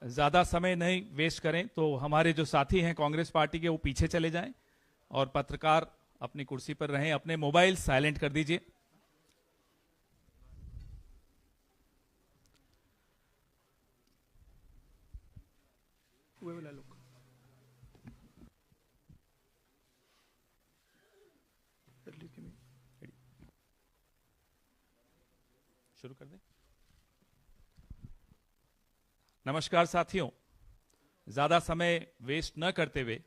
ज़्यादा समय नहीं वेस्ट करें तो हमारे जो साथी हैं कांग्रेस पार्टी के वो पीछे चले जाएं और पत्रकार अपनी कुर्सी पर रहें। अपने मोबाइल साइलेंट कर दीजिए। शुरू कर दें। नमस्कार साथियों, ज्यादा समय वेस्ट न करते हुए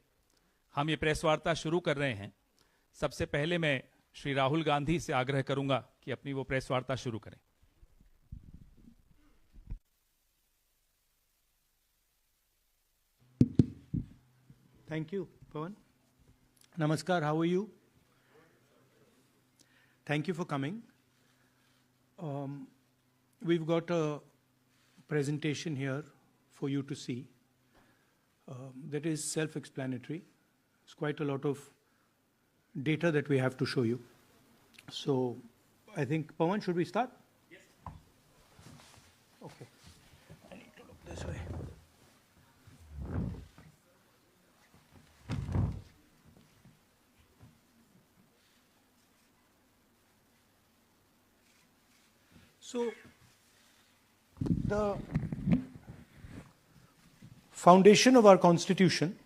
हम ये प्रेस वार्ता शुरू कर रहे हैं। सबसे पहले मैं श्री राहुल गांधी से आग्रह करूंगा कि अपनी वो प्रेस वार्ता शुरू करें। Thank you, Pawan. Namaskar, how are you? Thank you for coming. We've got a presentation here for you to see that is self-explanatory. It's quite a lot of data that we have to show you. So I think, Pawan, should we start? Yes. Okay. I need to look this way. So the foundation of our Constitution,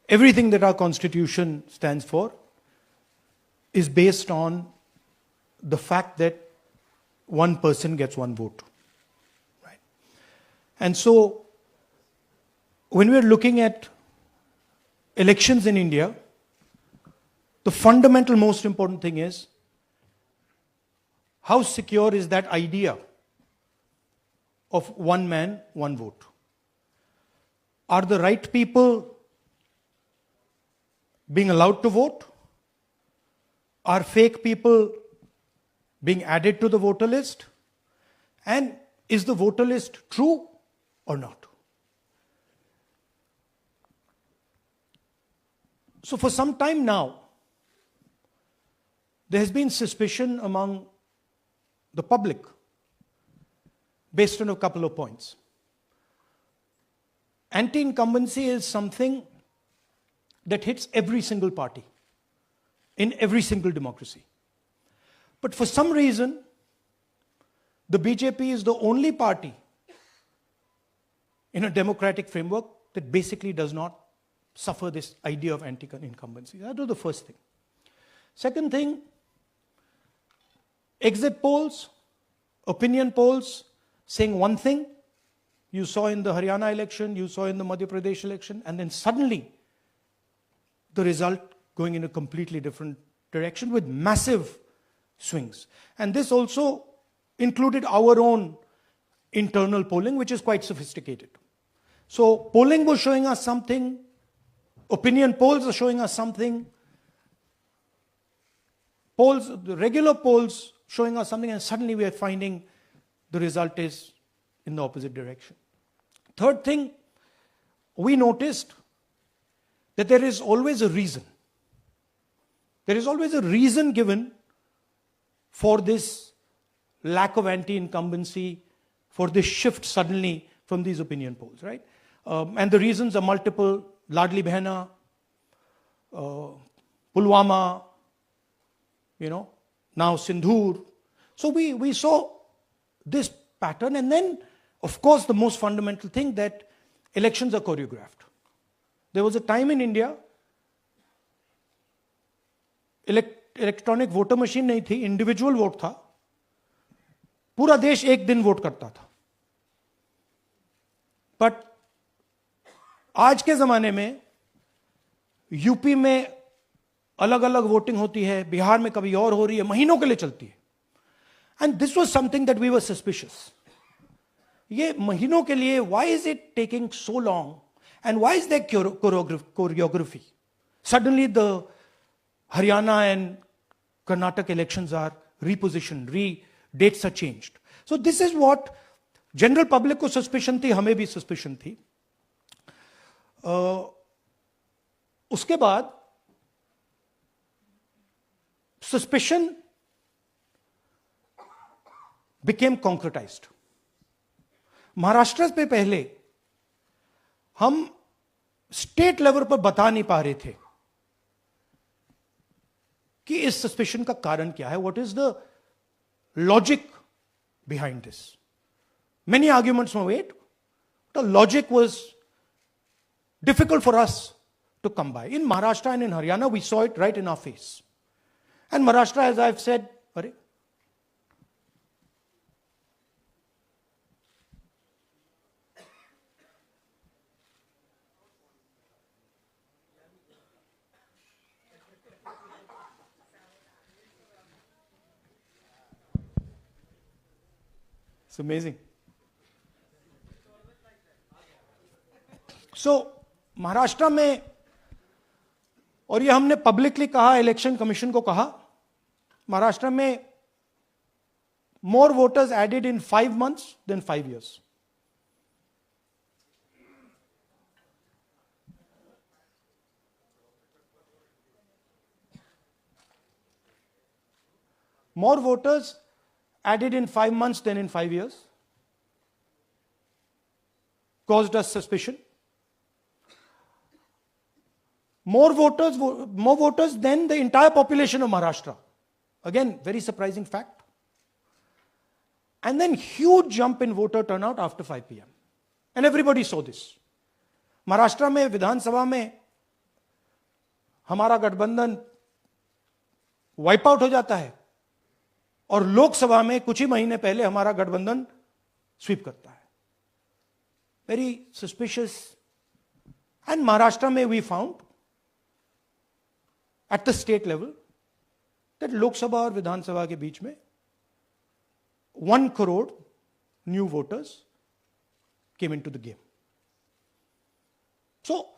everything that our Constitution stands for, is based on the fact that one person gets one vote. Right? And so when we're looking at elections in India, the fundamental most important thing is how secure is that idea of one man, one vote? Are the right people being allowed to vote? Are fake people being added to the voter list? And is the voter list true or not? So for some time now, there has been suspicion among the public based on a couple of points. Anti-incumbency is something that hits every single party in every single democracy. But for some reason, the BJP is the only party in a democratic framework that basically does not suffer this idea of anti-incumbency. That was the first thing. Second thing, exit polls, opinion polls saying one thing, you saw in the Haryana election, you saw in the Madhya Pradesh election, and then suddenly the result going in a completely different direction with massive swings. And this also included our own internal polling, which is quite sophisticated. So polling was showing us something, opinion polls are showing us something, polls, the regular polls showing us something, and suddenly we are finding the result is in the opposite direction. Third thing, we noticed that there is always a reason. There is always a reason given for this lack of anti-incumbency, for this shift suddenly from these opinion polls, right? And the reasons are multiple: Ladli Behna, Pulwama, now Sindhur. So we saw this pattern, and then, of course, the most fundamental thing, that elections are choreographed. There was a time in India, electronic voter machine नहीं थी, individual vote था, पूरा देश एक दिन vote करता था. But आज के जमाने में यूपी में अलग अलग वोटिंग होती है, बिहार में कभी और हो रही है, महीनों के लिए चलती है. And this was something that we were suspicious. ये महीनों के लिए, why is it taking so long, and why is there choreography? Suddenly the Haryana and Karnataka elections are repositioned, dates are changed. So this is what general public को suspicion थी, हमें भी suspicion थी. उसके बाद suspicion became concretized. महाराष्ट्र पे पहले हम स्टेट लेवल पर बता नहीं पा रहे थे कि इस सस्पेशन का कारण क्या है, what is the logic behind this. Many arguments were made. The logic was difficult for us to come by. In Maharashtra and in Haryana, we saw it right in our face. And Maharashtra, as I've said, it's amazing. सो महाराष्ट्र में, और ये हमने publicly कहा, election commission को कहा, महाराष्ट्र में more voters added in 5 months than 5 years. More voters added in 5 months than in 5 years caused us suspicion. More voters than the entire population of Maharashtra. Again, very surprising fact. And then huge jump in voter turnout after 5 p.m. And everybody saw this. Maharashtra में विधानसभा में हमारा गठबंधन wipe out हो जाता है और लोकसभा में कुछ ही महीने पहले हमारा गठबंधन स्वीप करता है. Very suspicious. एंड महाराष्ट्र में we found at the state level that Lok Sabha और विधानसभा के बीच में 1 crore new voters came into the game. So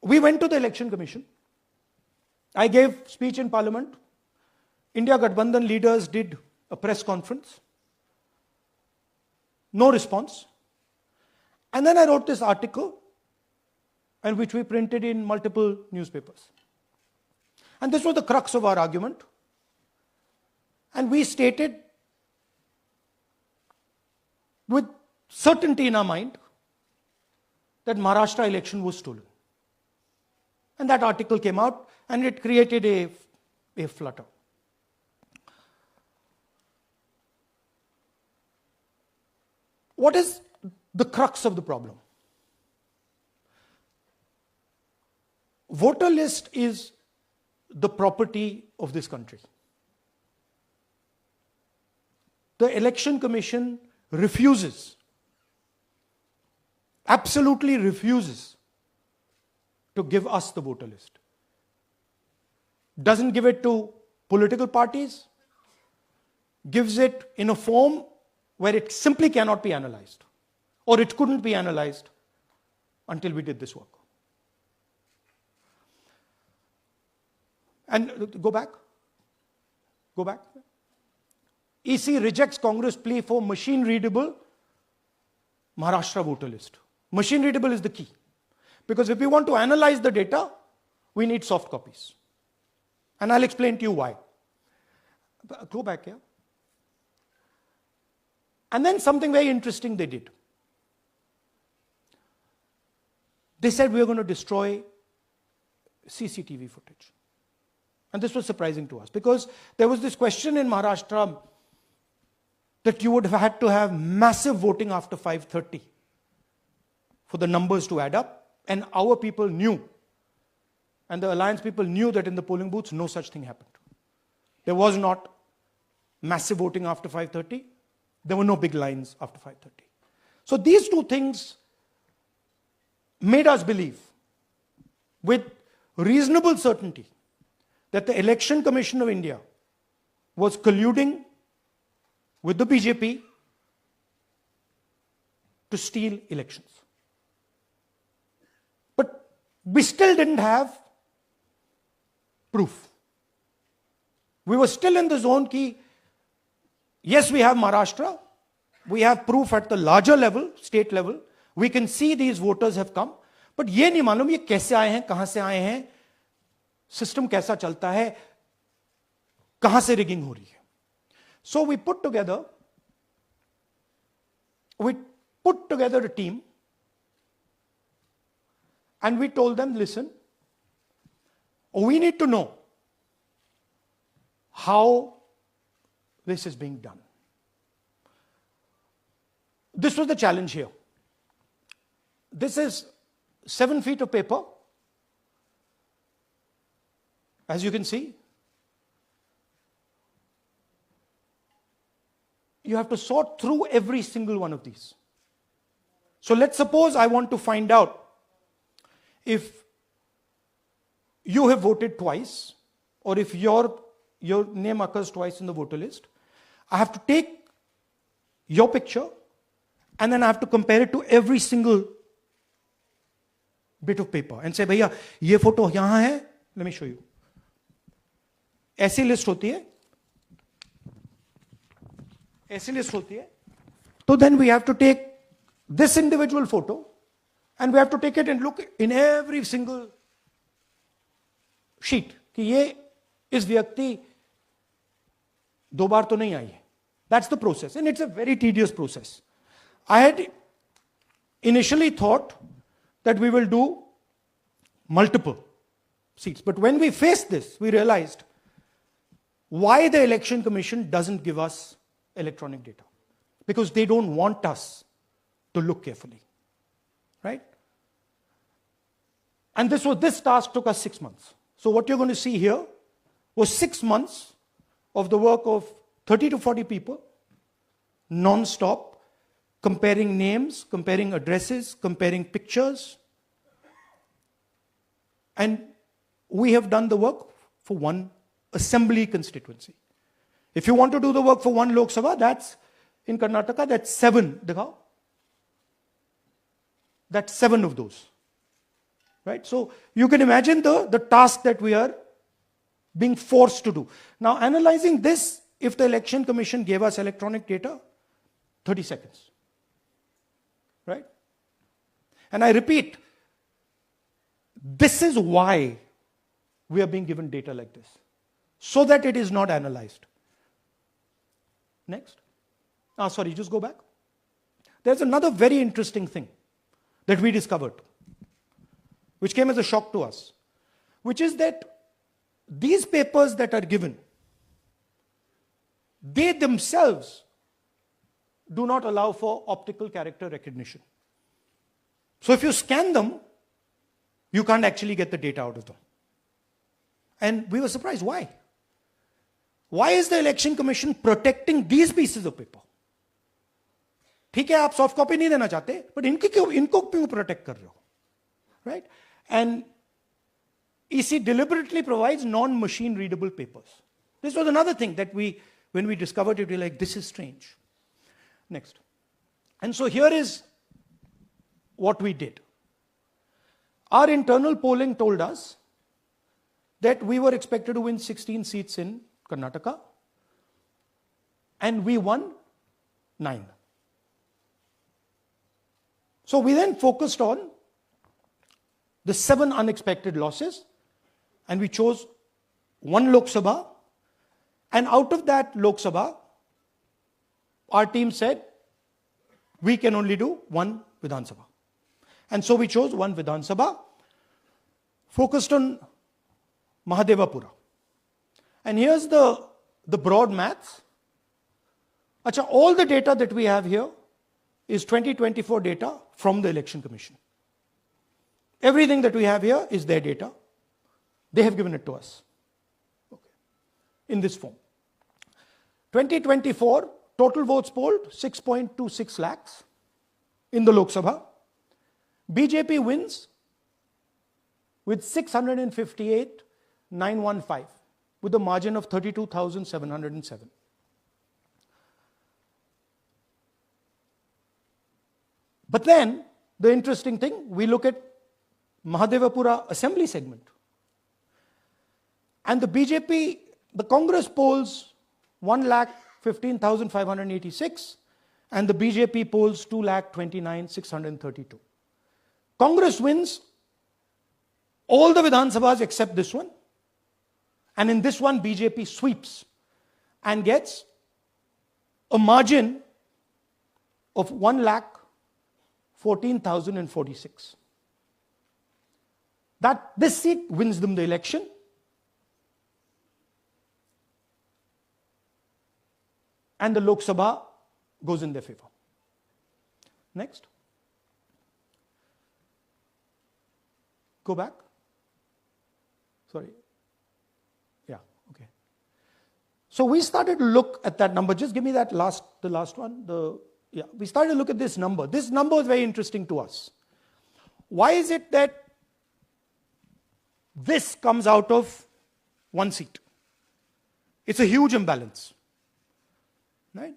we went to the election commission. I gave speech in parliament. India Gathbandhan leaders did a press conference. No response. And then I wrote this article, and which we printed in multiple newspapers. And this was the crux of our argument. And we stated with certainty in our mind that Maharashtra election was stolen. And that article came out and it created a flutter. What is the crux of the problem? Voter list is the property of this country. The election commission refuses, absolutely refuses to give us the voter list. Doesn't give it to political parties, gives it in a form where it simply cannot be analyzed, or it couldn't be analyzed until we did this work. And go back. EC rejects Congress plea for machine readable Maharashtra voter list. Machine readable is the key. Because if we want to analyze the data, we need soft copies. And I'll explain to you why. Go back here. And then something very interesting they did. They said we are going to destroy CCTV footage. And this was surprising to us because there was this question in Maharashtra that you would have had to have massive voting after 5:30 for the numbers to add up. And our people knew, and the alliance people knew that in the polling booths, no such thing happened. There was not massive voting after 5:30. There were no big lines after 5:30. So these two things made us believe with reasonable certainty that the Election Commission of India was colluding with the BJP to steal elections. But we still didn't have proof. We were still in the zone ki, yes, we have Maharashtra, we have proof at the larger level, state level, we can see these voters have come, but ये नहीं मालूम ये कैसे आए हैं, कहां से आए हैं, सिस्टम कैसा चलता है, कहां से रिगिंग हो रही है. So we put together with put together a team and we told them, listen, we need to know how this is being done. This was the challenge here. This is 7 feet of paper. As you can see, you have to sort through every single one of these. So let's suppose I want to find out if you have voted twice, or if your name occurs twice in the voter list. I have to take your picture and then I have to compare it to every single bit of paper and say, भैया ये photo यहां है, let me show you. ऐसी list होती है, ऐसी list होती है. So then we have to take this individual photo and we have to take it and look in every single sheet कि ये इस व्यक्ति 2 बार तो नहीं आई है. That's the process, and it's a very tedious process. I had initially thought that we will do multiple seats, but when we faced this, we realized why the Election Commission doesn't give us electronic data. Because they don't want us to look carefully, right? And this task took us 6 months. So what you're going to see here was 6 months of the work of 30 to 40 people, non-stop, comparing names, comparing addresses, comparing pictures. And we have done the work for one assembly constituency. If you want to do the work for one Lok Sabha, that's in Karnataka, that's 7. Dikhao. That's 7 of those. Right? So you can imagine the task that we are being forced to do. Now, analyzing this, if the Election Commission gave us electronic data, 30 seconds. Right? And I repeat, this is why we are being given data like this, so that it is not analyzed. Next. Sorry, just go back. There's another very interesting thing that we discovered, which came as a shock to us, which is that these papers that are given, they themselves do not allow for optical character recognition. So if you scan them, you can't actually get the data out of them. And we were surprised. Why? Why is the Election Commission protecting these pieces of paper? ठीक है, आप soft copy नहीं देना चाहते, but इनको क्यों protect कर रहे हो? Right? And EC deliberately provides non-machine readable papers. This was another thing that when we discovered it, we were like, this is strange. Next. And so here is what we did. Our internal polling told us that we were expected to win 16 seats in Karnataka, and we won 9. So we then focused on the 7 unexpected losses, and we chose 1 Lok Sabha, and out of that Lok Sabha, our team said, we can only do 1 Vidhan Sabha. And so we chose 1 Vidhan Sabha, focused on Mahadevapura. And here's the broad maths. Achha, all the data that we have here is 2024 data from the Election Commission. Everything that we have here is their data. They have given it to us. Okay. In this form. 2024, total votes polled, 6.26 lakhs in the Lok Sabha. BJP wins with 658,915 with a margin of 32,707. But then, the interesting thing, we look at Mahadevapura assembly segment. And the BJP, the Congress polls 1,15,586 and the BJP polls 2,29,632. Congress wins all the Vidhan Sabhas except this one. And in this one, BJP sweeps and gets a margin of 14,046. This seat wins them the election. And the Lok Sabha goes in their favor. Next. Go back. Sorry. Yeah, okay. So we started to look at that number. Just give me the last one. We started to look at this number. This number is very interesting to us. Why is it that this comes out of one seat? It's a huge imbalance. Right?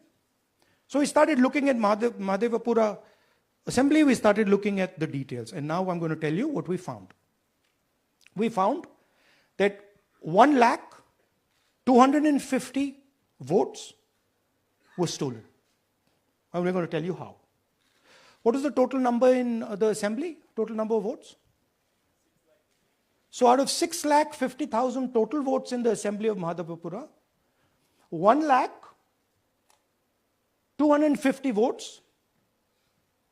So we started looking at Mahadevapura Assembly, we started looking at the details. And now I'm going to tell you what we found. We found that 1,250,000 votes were stolen. And we're going to tell you how. What is the total number in the assembly? Total number of votes? So out of 6,50,000 total votes in the assembly of Mahadevapura, 1,250,000 votes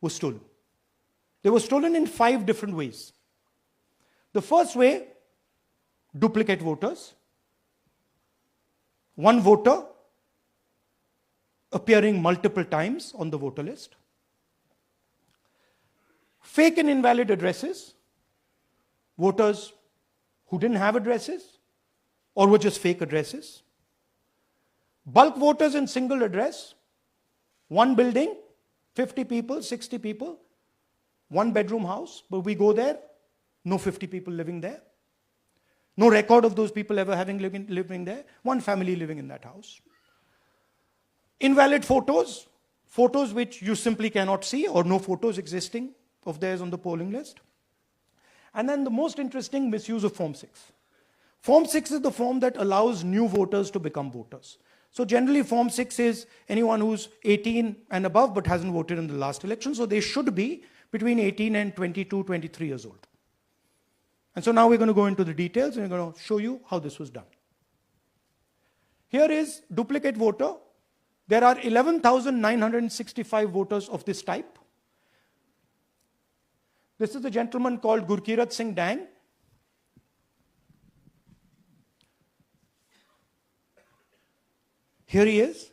were stolen. They were stolen in 5 different ways. The first way, duplicate voters. One voter appearing multiple times on the voter list. Fake and invalid addresses. Voters who didn't have addresses or were just fake addresses. Bulk voters in single address. One building, 50 people, 60 people, one bedroom house, but we go there, no 50 people living there. No record of those people ever having living there. One family living in that house. Invalid photos, photos which you simply cannot see or no photos existing of theirs on the polling list. And then the most interesting, misuse of Form 6. Form 6 is the form that allows new voters to become voters. So generally Form 6 is anyone who's 18 and above but hasn't voted in the last election. So they should be between 18 and 22, 23 years old. And so now we're going to go into the details and we're going to show you how this was done. Here is duplicate voter. There are 11,965 voters of this type. This is a gentleman called Gurkirat Singh Dang. Here he is.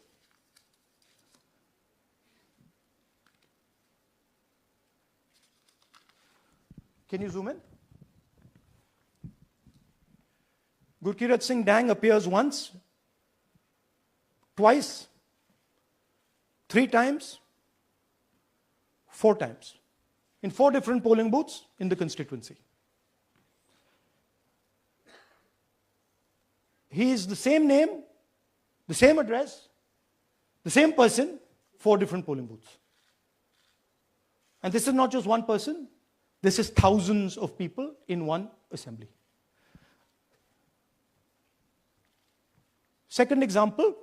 Can you zoom in? Gurkirat Singh Dang appears once, twice, 3 times, 4 times, in 4 different polling booths in the constituency. He is the same name, the same address, the same person, 4 different polling booths. And this is not just one person, this is thousands of people in one assembly. Second example,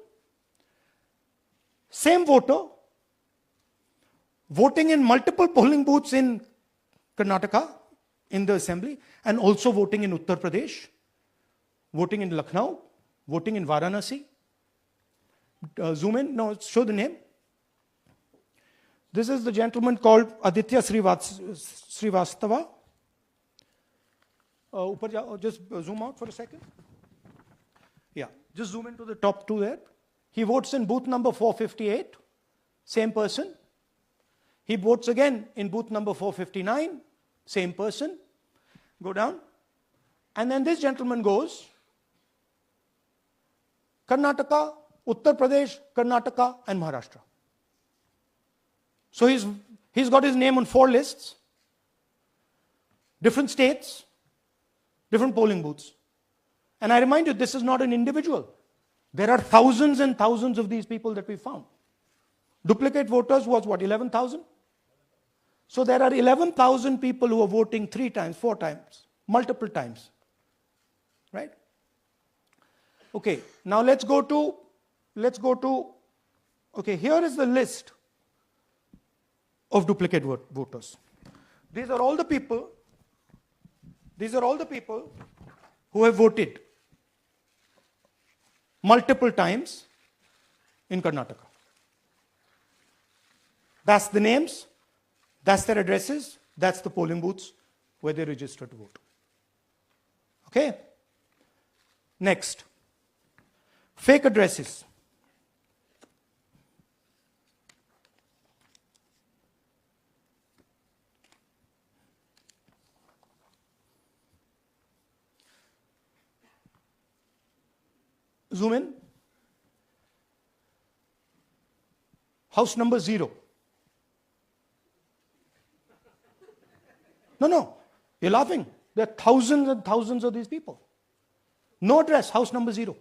same voter voting in multiple polling booths in Karnataka in the assembly and also voting in Uttar Pradesh, voting in Lucknow, voting in Varanasi. Zoom in, no, show the name. This is the gentleman called Aditya Srivastava. Just zoom out for a second. Yeah, just zoom into the top 2 there. He votes in booth number 458, same person. He votes again in booth number 459, same person. Go down. And then this gentleman goes Karnataka, Uttar Pradesh, Karnataka, and Maharashtra. So he's got his name on 4 lists, different states, different polling booths. And I remind you, this is not an individual. There are thousands and thousands of these people that we found. Duplicate voters was what, 11,000? So there are 11,000 people who are voting 3 times, 4 times, multiple times. Right? Okay, now let's go to, okay, here is the list of duplicate voters. These are all the people who have voted multiple times in Karnataka. That's the names, That's their addresses. That's the polling booths where they register to vote. Okay? Next. Fake addresses. Zoom in. House number 0. No, you're laughing. There are thousands and thousands of these people. No address, house number 0.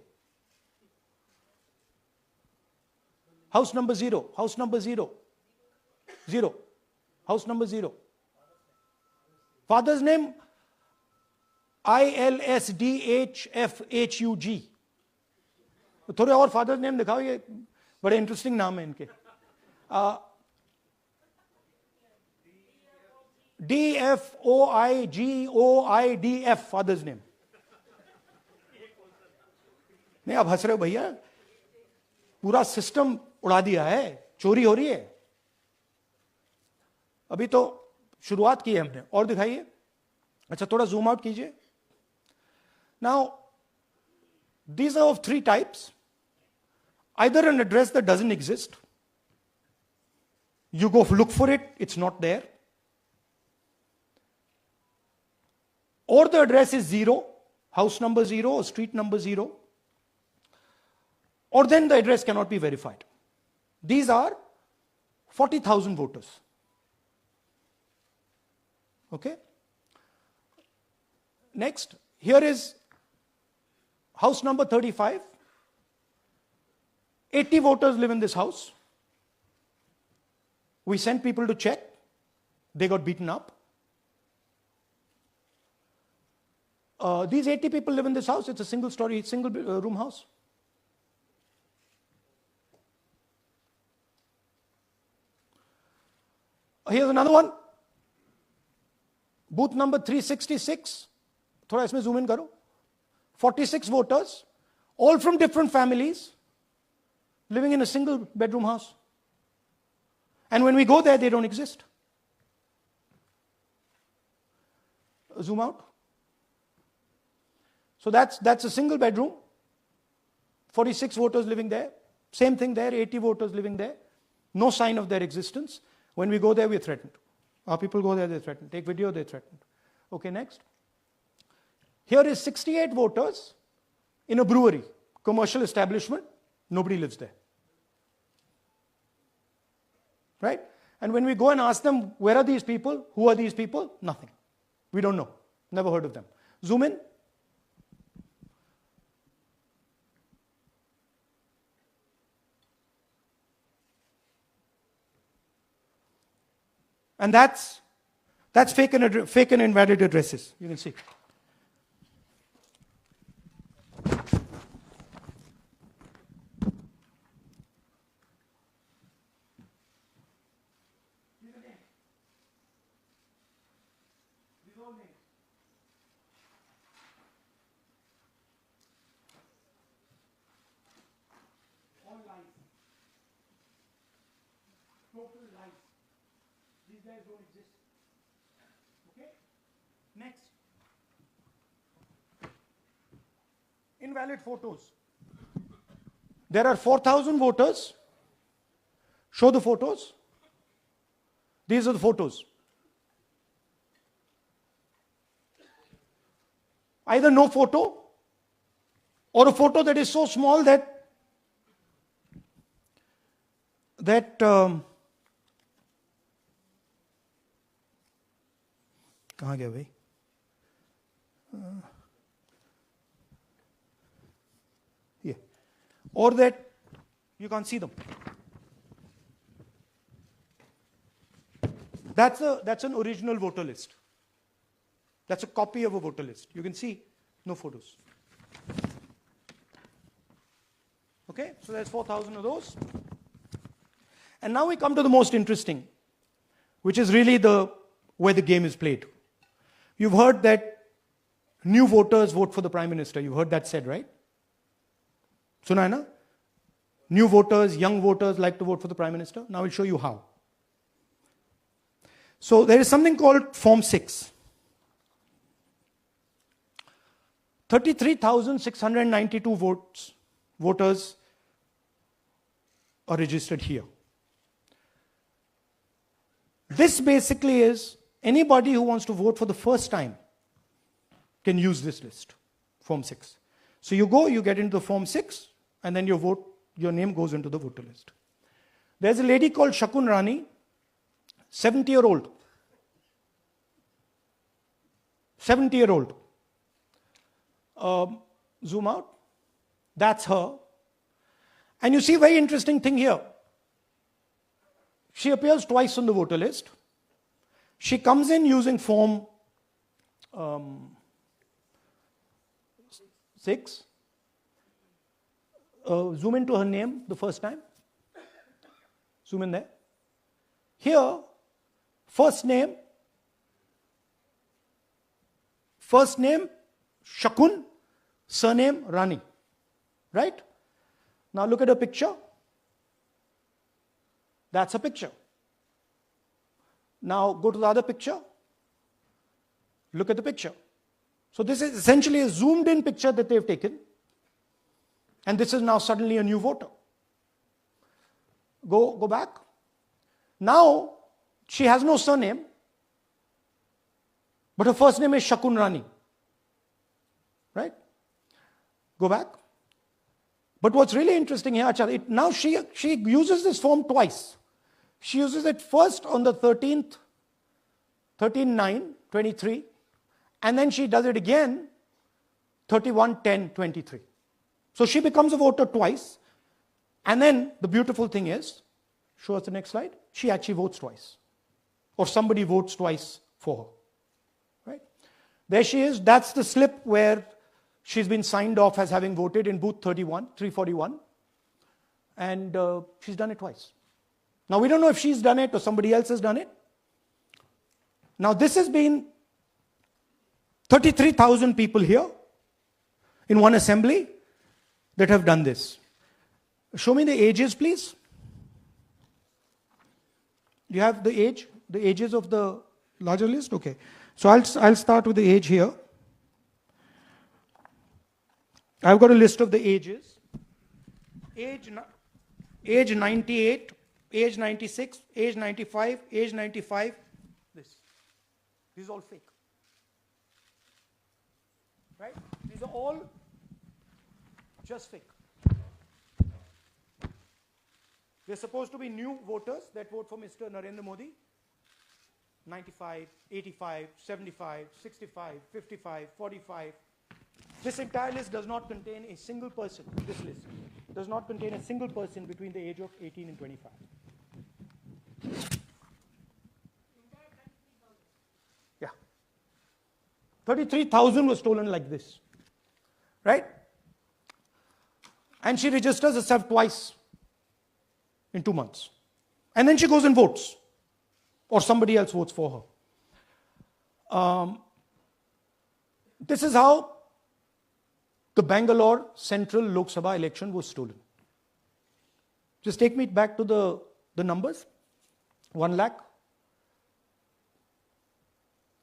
House number 0, house number 0. 0. House number 0. Father's name, ILSDHFHUG. थोड़े और father's name दिखाओ, ये बड़े interesting नाम है इनके. DFOIGOIDF father's name. नहीं, आप हंस रहे हो भैया, पूरा सिस्टम उड़ा दिया है, चोरी हो रही है. अभी तो शुरुआत की है हमने. और दिखाइए. अच्छा, थोड़ा जूम आउट कीजिए. Now these are of 3 types. Either an address that doesn't exist, you go look for it, it's not there, or the address is 0, house number 0 or street number 0, or then the address cannot be verified. These are 40,000 voters. Okay? Next, here is house number 35. 80 voters live in this house. We sent people to check. They got beaten up. These 80 people live in this house. It's a single story, single room house. Here's another one. Booth number 366. थोड़ा इसमें zoom in करो. 46 voters, all from different families, living in a single bedroom house. And when we go there, they don't exist. Zoom out. So that's a single bedroom. 46 voters living there. Same thing there, 80 voters living there. No sign of their existence. When we go there, we're threatened. Our people go there, they're threatened. Take video, they're threatened. Okay, next. Here is 68 voters in a brewery, commercial establishment. Nobody lives there. Right? And when we go and ask them, where are these people? Who are these people? Nothing. We don't know. Never heard of them. Zoom in. And that's fake and invalid addresses. You can see. Total lies. These guys don't exist. Okay? Next. Invalid photos. There are 4,000 voters. Show the photos. These are the photos. Either no photo or a photo that is so small that कहाँ गया भाई? Yeah. Or that you can't see them. That's an original voter list. That's a copy of a voter list. You can see no photos. Okay, so there's 4,000 of those. And now we come to the most interesting, which is really where the game is played. You've heard that new voters vote for the Prime Minister. You've heard that said, right? Suna hai na? New voters, young voters like to vote for the Prime Minister. Now I'll show you how. So there is something called Form 6. 33,692 voters are registered here. This basically is anybody who wants to vote for the first time can use this list, Form 6. So you go, you get into the Form 6, and then your name goes into the voter list. There's a lady called Shakun Rani, 70-year-old. 70-year-old. Zoom out. That's her. And you see a very interesting thing here. She appears twice on the voter list. She comes in using Form 6. Zoom into her name the first time. Zoom in there. Here, first name, Shakun, surname, Rani. Right? Now look at her picture. That's a picture. Now go to the other picture. Look at the picture. So this is essentially a zoomed in picture that they've taken. And this is now suddenly a new voter. Go back. Now she has no surname, but her first name is Shakun Rani. Right? Go back. But what's really interesting here, now she uses this form twice. She uses it first on the 13th, 13/9/23, and then she does it again 31/10/23. So she becomes a voter twice, and then the beautiful thing is, show us the next slide, she actually votes twice. Or somebody votes twice for her. Right? There she is, that's the slip where she's been signed off as having voted in booth 341, and she's done it twice. Now we don't know if she's done it or somebody else has done it. Now this has been 33,000 people here in one assembly that have done this. Show me the ages, please. Do you have the ages of the larger list? Okay. So I'll start with the age here. I've got a list of the ages. Age 98, age 96, age 95, age 95. This is all fake. Right? These are all just fake. They're supposed to be new voters that vote for Mr. Narendra Modi. 95, 85, 75, 65, 55, 45. This entire list does not contain a single person. This list does not contain a single person between the age of 18 and 25. Yeah. 33,000 was stolen like this. Right? And she registers herself twice in 2 months. And then she goes and votes. Or somebody else votes for her. This is how the Bangalore Central Lok Sabha election was stolen. Just take me back to the numbers. 1 lakh.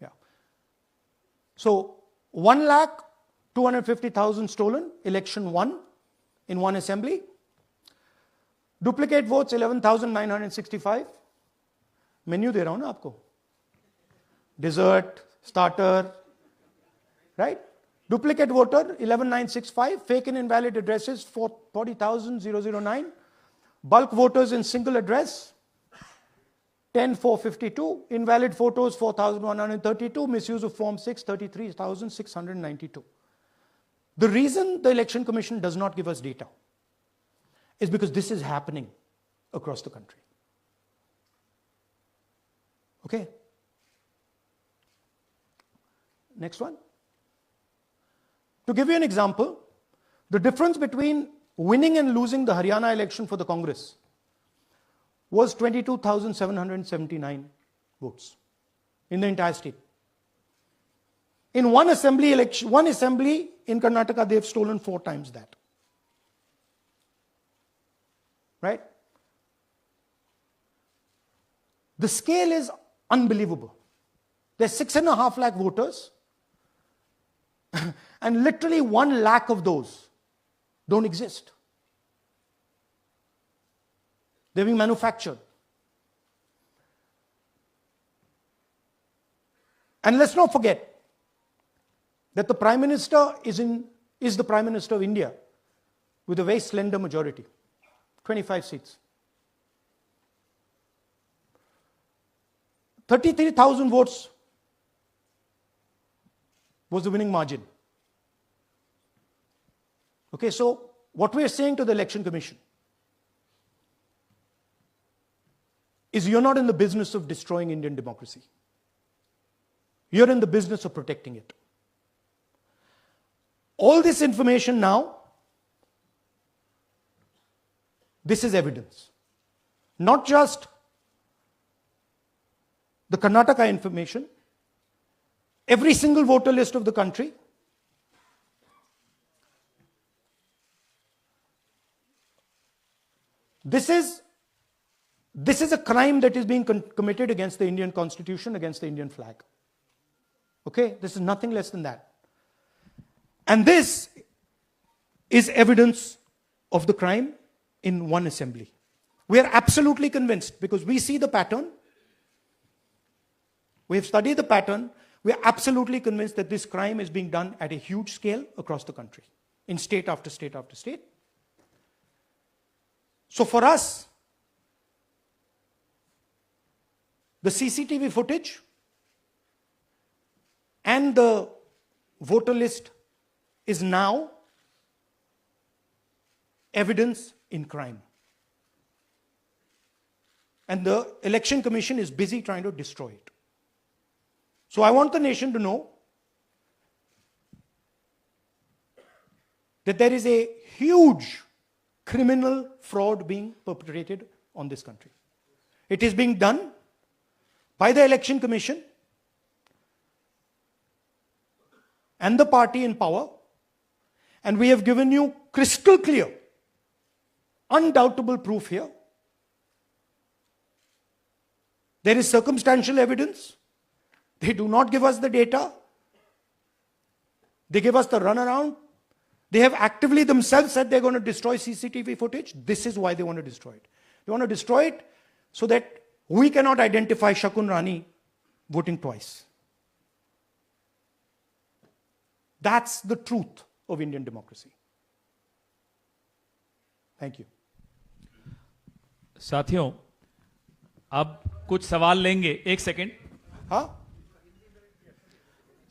Yeah. So 1,250,000 stolen, election won in one assembly. Duplicate votes 11,965. Menu दे रहा हूं ना आपको. Dessert, starter, right? Duplicate voter 11,965. Fake and invalid addresses 40,009. Bulk voters in single address 10,452. Invalid photos 4,132. Misuse of Form 6 33,692. The reason the Election Commission does not give us data is because this is happening across the country. Okay? Next one. To give you an example, the difference between winning and losing the Haryana election for the Congress was 22,779 votes in the entire state. In one assembly in Karnataka, they've stolen 4 times that. Right? The scale is Unbelievable. There's 6.5 lakh voters, and literally 1 lakh of those don't exist. They're being manufactured. And let's not forget that the Prime Minister is the Prime Minister of India with a very slender majority, 25 seats. 33,000 votes was the winning margin. Okay, so what we are saying to the Election Commission is you're not in the business of destroying Indian democracy. You're in the business of protecting it. All this information now, this is evidence. Not just the Karnataka information, every single voter list of the country, this is a crime that is being committed against the Indian Constitution, against the Indian flag. Okay, this is nothing less than that. And this is evidence of the crime in one assembly. We are absolutely convinced because we see the pattern. We have studied the pattern. We are absolutely convinced that this crime is being done at a huge scale across the country, in state after state after state. So for us, the CCTV footage and the voter list is now evidence in crime. And the Election Commission is busy trying to destroy it. So I want the nation to know that there is a huge criminal fraud being perpetrated on this country. It is being done by the Election Commission and the party in power, and we have given you crystal clear, undoubtable proof here. There is circumstantial evidence. They do not give us the data. They give us the runaround. They have actively themselves said they're going to destroy CCTV footage. This is why they want to destroy it. They want to destroy it so that we cannot identify Shakun Rani voting twice. That's the truth of Indian democracy. Thank you. साथियों, अब कुछ सवाल लेंगे. एक second. हाँ,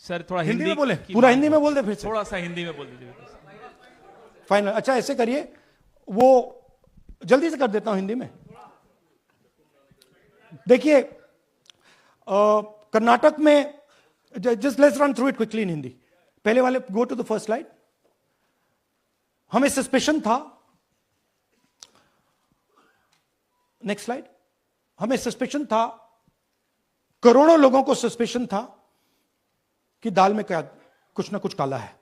sir थोड़ा हिंदी में बोले, पूरा हिंदी में बोल दे फिर से. थोड़ा सा हिंदी में बोल दीजिए. फाइनल. अच्छा ऐसे करिए, वो जल्दी से कर देता हूं हिंदी में. देखिए, कर्नाटक में, just let's run through it quickly in Hindi. पहले वाले, go to the first slide. हमें सस्पेशन था, नेक्स्ट स्लाइड. हमें सस्पेशन था, करोड़ों लोगों को सस्पेशन था कि दाल में क्या कुछ ना कुछ काला है.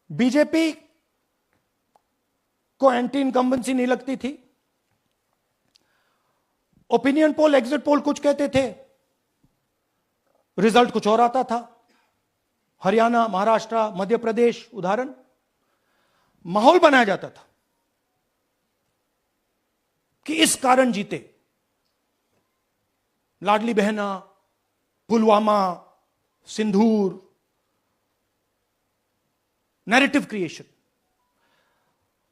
बीजेपी को एंटी इनकम्बेंसी नहीं लगती थी. ओपिनियन पोल, एग्जिट पोल कुछ कहते थे, रिजल्ट कुछ और आता था. हरियाणा, महाराष्ट्र, मध्य प्रदेश उदाहरण, माहौल बनाया जाता था कि इस कारण जीते. लाडली बहना, पुलवामा, सिंदूर, नैरेटिव क्रिएशन.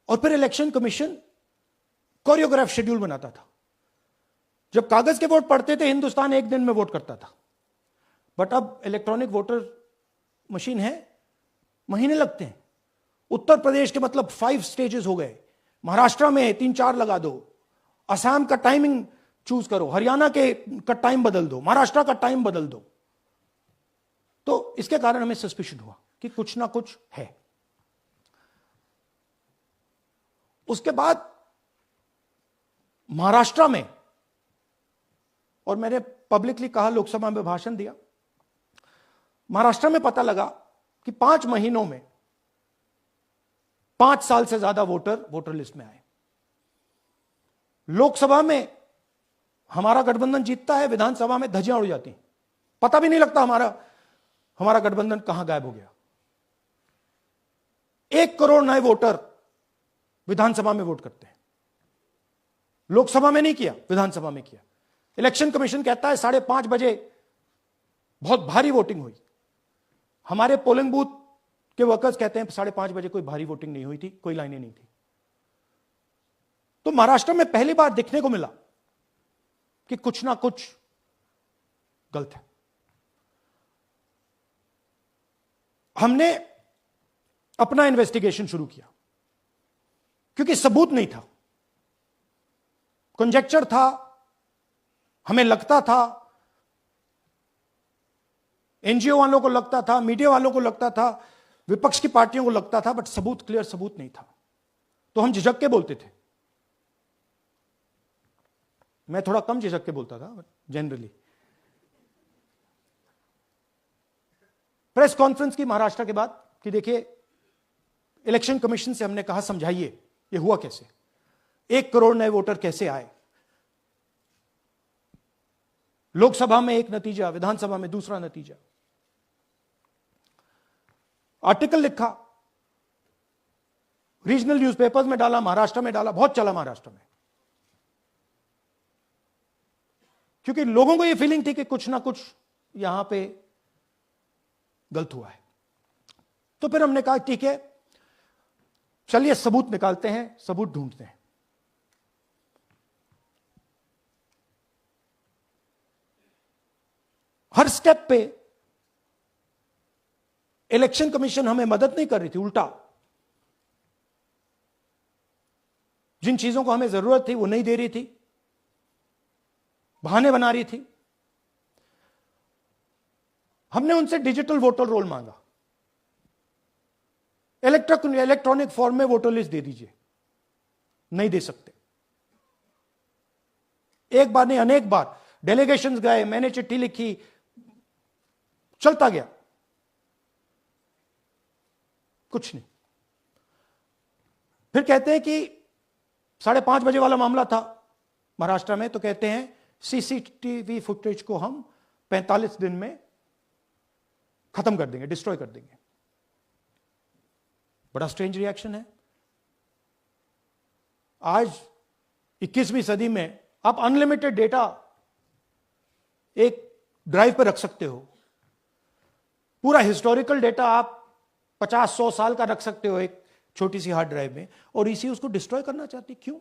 और फिर इलेक्शन कमीशन कोरियोग्राफ शेड्यूल बनाता था. जब कागज के वोट पड़ते थे, हिंदुस्तान एक दिन में वोट करता था. बट अब इलेक्ट्रॉनिक वोटर मशीन है, महीने लगते हैं. उत्तर प्रदेश के मतलब 5 स्टेजेस हो गए. महाराष्ट्र में 3-4 लगा दो. असम का टाइमिंग चूज करो, हरियाणा का टाइम बदल दो, महाराष्ट्र का टाइम बदल दो. तो इसके कारण हमें सस्पिशन हुआ कि कुछ ना कुछ है. उसके बाद महाराष्ट्र में, और मैंने पब्लिकली कहा, लोकसभा में भाषण दिया, महाराष्ट्र में पता लगा कि 5 महीनों में 5 साल से ज्यादा वोटर लिस्ट में आए. लोकसभा में हमारा गठबंधन जीतता है, विधानसभा में धज्जियां उड़ जाती हैं, पता भी नहीं लगता हमारा गठबंधन कहां गायब हो गया। 1 करोड़ नए वोटर विधानसभा में वोट करते हैं, लोकसभा में नहीं किया, विधानसभा में किया। इलेक्शन कमीशन कहता है 5:30 बजे बहुत भारी वोटिंग हुई। हमारे पोलिंग बूथ के वर्कर्स कहते हैं 5:30 बजे कोई भारी वोटिंग नहीं हुई थी, कोई लाइनें नहीं थी। तो महाराष्ट्र में पहली बार देखने को मिला कि कुछ ना कुछ गलत है। हमने अपना इन्वेस्टिगेशन शुरू किया क्योंकि सबूत नहीं था, कंजेक्चर था, हमें लगता था, एनजीओ वालों को लगता था, मीडिया वालों को लगता था, विपक्ष की पार्टियों को लगता था, बट सबूत, क्लियर सबूत नहीं था। तो हम झिझक के बोलते थे। मैं थोड़ा कम झिझक के बोलता था, बट जनरली। प्रेस कॉन्फ्रेंस की महाराष्ट्र के बाद कि देखिए, इलेक्शन कमीशन से हमने कहा समझाइए ये हुआ कैसे, 1 करोड़ नए वोटर कैसे आए, लोकसभा में एक नतीजा, विधानसभा में दूसरा नतीजा। आर्टिकल लिखा, रीजनल न्यूज़पेपर्स में डाला, महाराष्ट्र में डाला, बहुत चला महाराष्ट्र में, क्योंकि लोगों को यह फीलिंग थी कि कुछ ना कुछ यहां पे गलत हुआ है। तो फिर हमने कहा ठीक है, चलिए सबूत निकालते हैं, सबूत ढूंढते हैं। हर स्टेप पे इलेक्शन कमीशन हमें मदद नहीं कर रही थी, उल्टा जिन चीजों को हमें जरूरत थी वो नहीं दे रही थी, बहाने बना रही थी। हमने उनसे डिजिटल वोटर रोल मांगा, इलेक्ट्रॉनिक फॉर्म में वोटर लिस्ट दे दीजिए, नहीं दे सकते। एक बार नहीं, अनेक बार डेलीगेशंस गए, मैंने चिट्ठी लिखी, चलता गया, कुछ नहीं। फिर कहते हैं कि 5:30 बजे वाला मामला था महाराष्ट्र में, तो कहते हैं सीसीटीवी फुटेज को हम 45 दिन में खत्म कर देंगे, डिस्ट्रॉय कर देंगे। बड़ा स्ट्रेंज रिएक्शन है। आज 21वीं सदी में आप अनलिमिटेड डेटा एक ड्राइव पर रख सकते हो, पूरा हिस्टोरिकल डेटा आप 50-100 साल का रख सकते हो एक छोटी सी हार्ड ड्राइव में, और इसी उसको डिस्ट्रॉय करना चाहती, क्यों?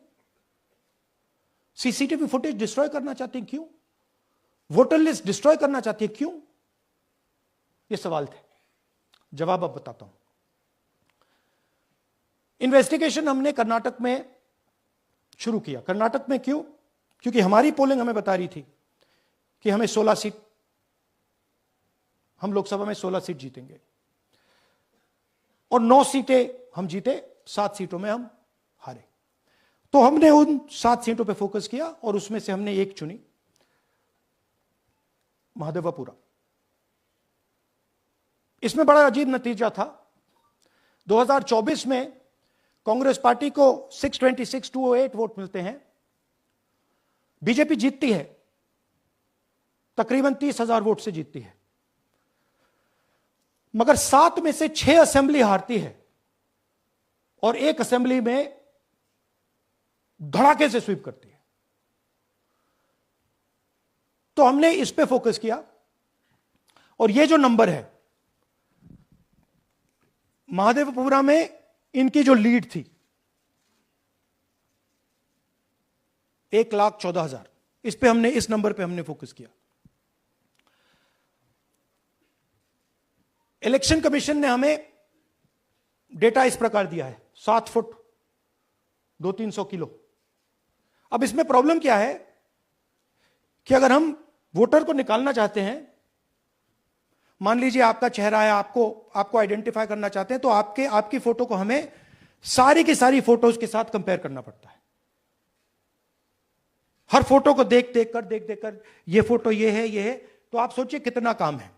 सीसीटीवी फुटेज डिस्ट्रॉय करना चाहती, क्यों? वोटर लिस्ट डिस्ट्रॉय करना चाहती है, क्यों? ये सवाल थे, जवाब अब बताता हूं। इन्वेस्टिगेशन हमने कर्नाटक में शुरू किया। कर्नाटक में क्यों? क्योंकि हमारी पोलिंग हमें बता रही थी कि हमें 16 सीट, हम लोकसभा में 16 सीट जीतेंगे और 9 सीटें हम जीते, 7 सीटों में हम हारे। तो हमने उन 7 सीटों पे फोकस किया और उसमें से हमने एक चुनी, महादेवपुरा। इसमें बड़ा अजीब नतीजा था। 2024 में कांग्रेस पार्टी को 626-208 वोट मिलते हैं, बीजेपी जीतती है, तकरीबन 30,000 वोट से जीतती है, मगर 7 में से 6 असेंबली हारती है और एक असेंबली में धड़ाके से स्वीप करती है। तो हमने इस पे फोकस किया और ये जो नंबर है, महादेवपुरा में इनकी जो लीड थी 1,14,000, इस पे हमने, इस नंबर पे हमने फोकस किया। इलेक्शन कमीशन ने हमें डेटा इस प्रकार दिया है, 7 फुट 200-300 किलो। अब इसमें प्रॉब्लम क्या है कि अगर हम वोटर को निकालना चाहते हैं, मान लीजिए आपका चेहरा है, आपको आइडेंटिफाई करना चाहते हैं, तो आपकी फोटो को हमें सारी की सारी फोटोज के साथ कंपेयर करना पड़ता है। हर फोटो को देख कर ये फोटो ये है, तो आप सोचिए कितना काम है।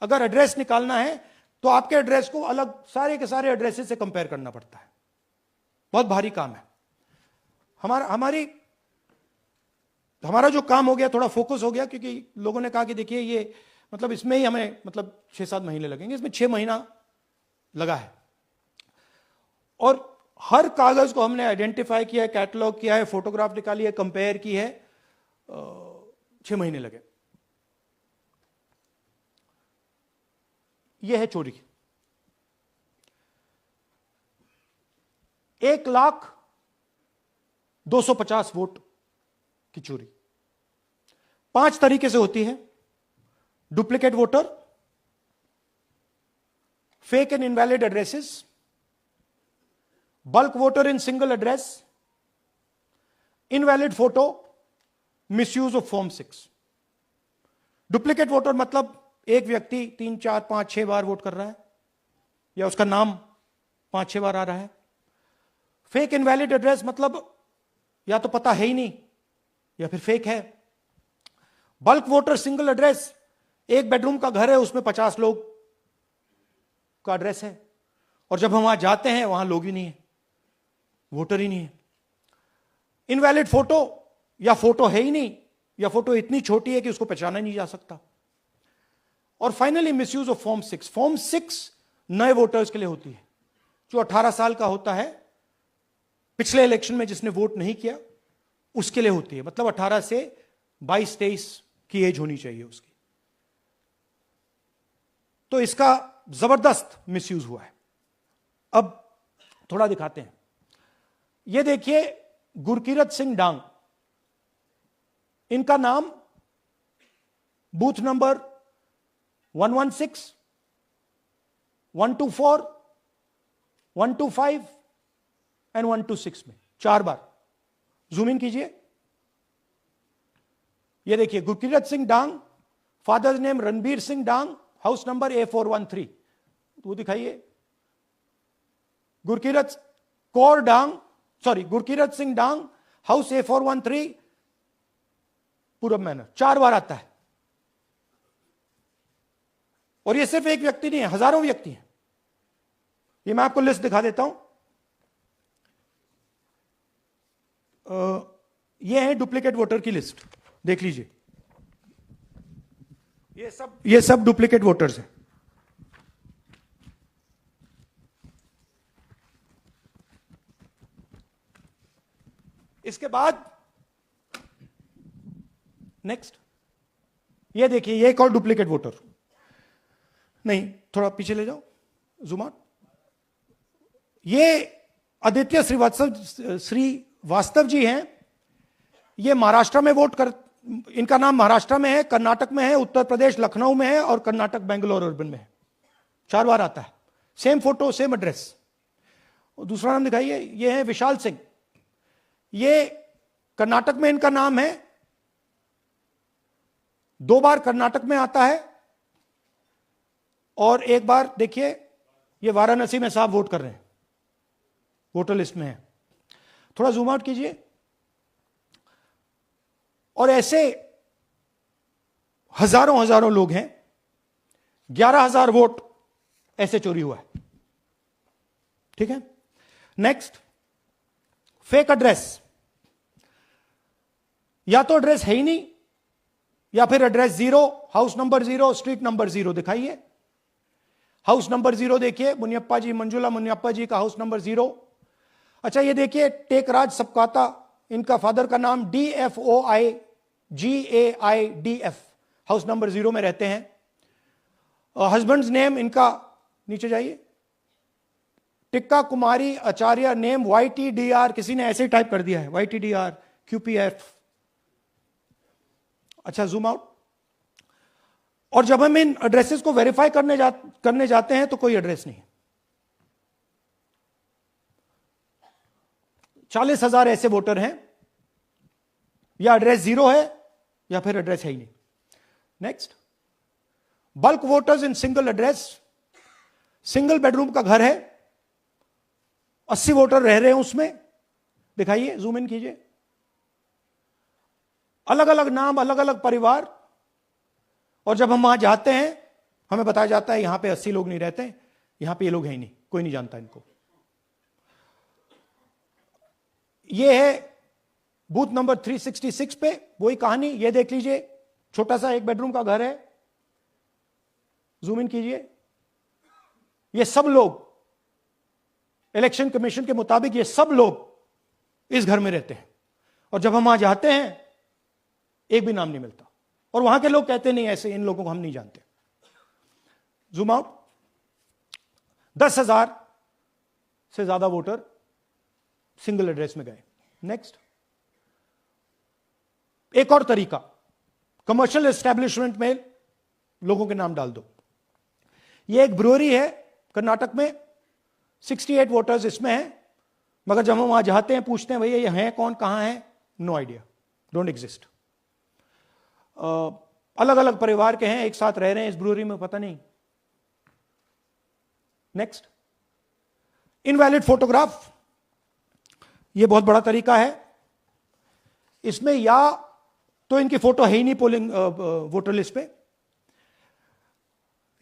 अगर एड्रेस निकालना है तो आपके एड्रेस को अलग सारे के सारे एड्रेसेस से कंपेयर करना पड़ता है, बहुत भारी काम है। हमारी तो हमारा जो काम हो गया थोड़ा फोकस हो गया, क्योंकि लोगों ने कहा कि देखिए ये मतलब इसमें ही हमें मतलब 6-7 महीने लगेंगे, इसमें 6 महीना लगा है। और हर कागज को हमने आइडेंटिफाई किया है, कैटलॉग किया है, फोटोग्राफ निकाली है, कंपेयर की है, 6 महीने लगे। यह है चोरी। 1,02,50 वोट की चोरी 5 तरीके से होती है। Duplicate voter, fake and invalid addresses, bulk voter in single address, invalid photo, misuse of form 6। Duplicate voter मतलब एक व्यक्ति 3, 4, 5, 6 बार वोट कर रहा है, या उसका नाम 5-6 बार आ रहा है। फेक इनवैलिड एड्रेस मतलब या तो पता है ही नहीं या फिर फेक है। बल्क वोटर सिंगल एड्रेस, एक बेडरूम का घर है, उसमें 50 लोग का एड्रेस है, और जब हम वहां जाते हैं वहां लोग ही नहीं है, वोटर ही नहीं है। इनवैलिड फोटो, या फोटो है ही नहीं, या फोटो इतनी छोटी है कि उसको पहचाना नहीं जा सकता। और finally misuse of form 6। Form 6 नए वोटर्स के लिए होती है, जो 18 साल का होता है, पिछले इलेक्शन में जिसने वोट नहीं किया उसके लिए होती है। मतलब 18 से 22-23 की एज होनी चाहिए उसकी। तो इसका जबरदस्त मिसयूज हुआ है। अब थोड़ा दिखाते हैं। यह देखिए गुरकीरत सिंह डांग, इनका नाम बूथ नंबर 116, 124, 125 एंड 126 में 4 बार। जूम इन कीजिए। यह देखिए गुरकीरत सिंह डांग, फादर्स नेम रणबीर सिंह डांग, हाउस नंबर A413। वो दिखाइए। गुरकीरत कौर डांग, गुरकीरत सिंह डांग, हाउस A413, पूरब मैनर। 4 बार आता है। और ये सिर्फ एक व्यक्ति नहीं है, हजारों व्यक्ति हैं। ये मैं आपको लिस्ट दिखा देता हूं। ये है डुप्लीकेट वोटर की लिस्ट, देख लीजिए। ये सब डुप्लीकेट वोटर्स हैं। इसके बाद नेक्स्ट, ये देखिए, ये एक और डुप्लीकेट वोटर। नहीं, थोड़ा पीछे ले जाओ, जूम आउट। ये आदित्य श्रीवास्तव जी हैं। ये महाराष्ट्र में वोट कर, इनका नाम महाराष्ट्र में है, कर्नाटक में है, उत्तर प्रदेश लखनऊ में है, और कर्नाटक बेंगलोर अर्बन में है। 4 बार आता है। Same photo, same address. दूसरा नाम दिखाइए। ये है विशाल सिंह। ये कर्नाटक में इनका नाम है, 2 बार कर्नाटक में आता है, और 1 बार देखिए ये वाराणसी में साहब वोट कर रहे हैं, वोटर लिस्ट में है। थोड़ा जूम आउट कीजिए। और ऐसे हजारों लोग हैं। 11,000 वोट ऐसे चोरी हुआ है। ठीक है। Next, fake address. या तो एड्रेस है ही नहीं, या फिर address 0, house number 0, street number 0 दिखाइए। हाउस नंबर 0 देखिए, मुनियप्पा जी, मंजुला मुनियप्पा जी का हाउस नंबर 0। अच्छा, ये देखिए टेकराज सबकाता, इनका फादर का नाम DFOIGAIDF, हाउस नंबर 0 में रहते हैं। हस्बैंड्स नेम इनका, नीचे जाइए, टिक्का कुमारी आचार्य, नेम YTDR, किसी ने ऐसे ही टाइप कर दिया है, YTDR QPF। अच्छा, जूम आउट। और जब हम इन एड्रेसेस को वेरीफाई करने जाते हैं तो कोई एड्रेस नहीं है। 40,000 ऐसे वोटर हैं, या एड्रेस 0 है या फिर एड्रेस है ही नहीं। Next, bulk voters in single address. Single bedroom का घर है, 80 वोटर रह रहे हैं उसमें। दिखाइए, जूम इन कीजिए। अलग अलग नाम, अलग अलग परिवार। और जब हम वहां जाते हैं हमें बताया जाता है यहां पे 80 लोग नहीं रहते, यहां पे ये लोग हैं ही नहीं, कोई नहीं जानता इनको। ये है बूथ नंबर 366 पे वही कहानी, ये देख लीजिए, छोटा सा एक बेडरूम का घर है, जूम इन कीजिए, ये सब लोग इलेक्शन कमीशन के मुताबिक ये सब लोग इस घर में रहते हैं, और जब हम वहां जाते हैं एक भी नाम नहीं मिलता, और वहां के लोग कहते नहीं ऐसे, इन लोगों को हम नहीं जानते। जूम आउट, 10,000 से ज्यादा वोटर सिंगल एड्रेस में गए। नेक्स्ट, एक और तरीका, कमर्शियल एस्टेब्लिशमेंट में लोगों के नाम डाल दो। ये एक ब्रूअरी है कर्नाटक में, 68 वोटर्स इसमें हैं, मगर जब हम वहां जाते हैं पूछते हैं भैया ये हैं कौन, कहां है, नो आइडिया, डोंट एग्जिस्ट। अलग अलग परिवार के हैं, एक साथ रह रहे हैं इस ब्रूअरी में, पता नहीं। नेक्स्ट, इनवैलिड फोटोग्राफ, यह बहुत बड़ा तरीका है। इसमें या तो इनकी फोटो है ही नहीं पोलिंग वोटर लिस्ट पे,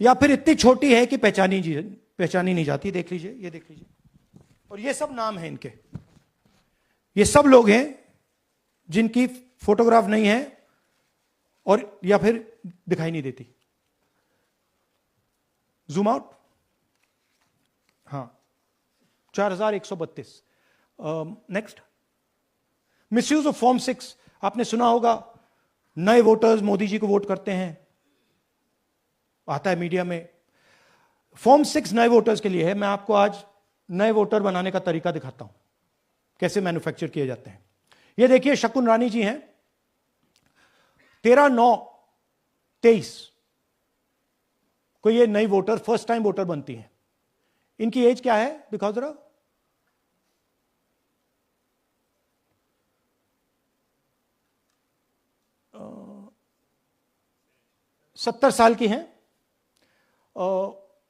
या फिर इतनी छोटी है कि पहचानी नहीं जाती। देख लीजिए, ये देख लीजिए, और ये सब नाम है इनके, ये सब लोग हैं जिनकी फोटोग्राफ नहीं है और या फिर दिखाई नहीं देती। जूम आउट, हाँ, 4132। नेक्स्ट, मिसयूज ऑफ फॉर्म 6, आपने सुना होगा, नए वोटर्स मोदी जी को वोट करते हैं, आता है मीडिया में। फॉर्म 6 नए वोटर्स के लिए है। मैं आपको आज नए वोटर बनाने का तरीका दिखाता हूं, कैसे मैन्युफैक्चर किए जाते हैं। ये देखिए, शकुन रानी जी हैं, 13/9/23 को ये नई वोटर, फर्स्ट टाइम वोटर बनती हैं। इनकी एज क्या है, दिखाओ जरा। 70 साल की हैं।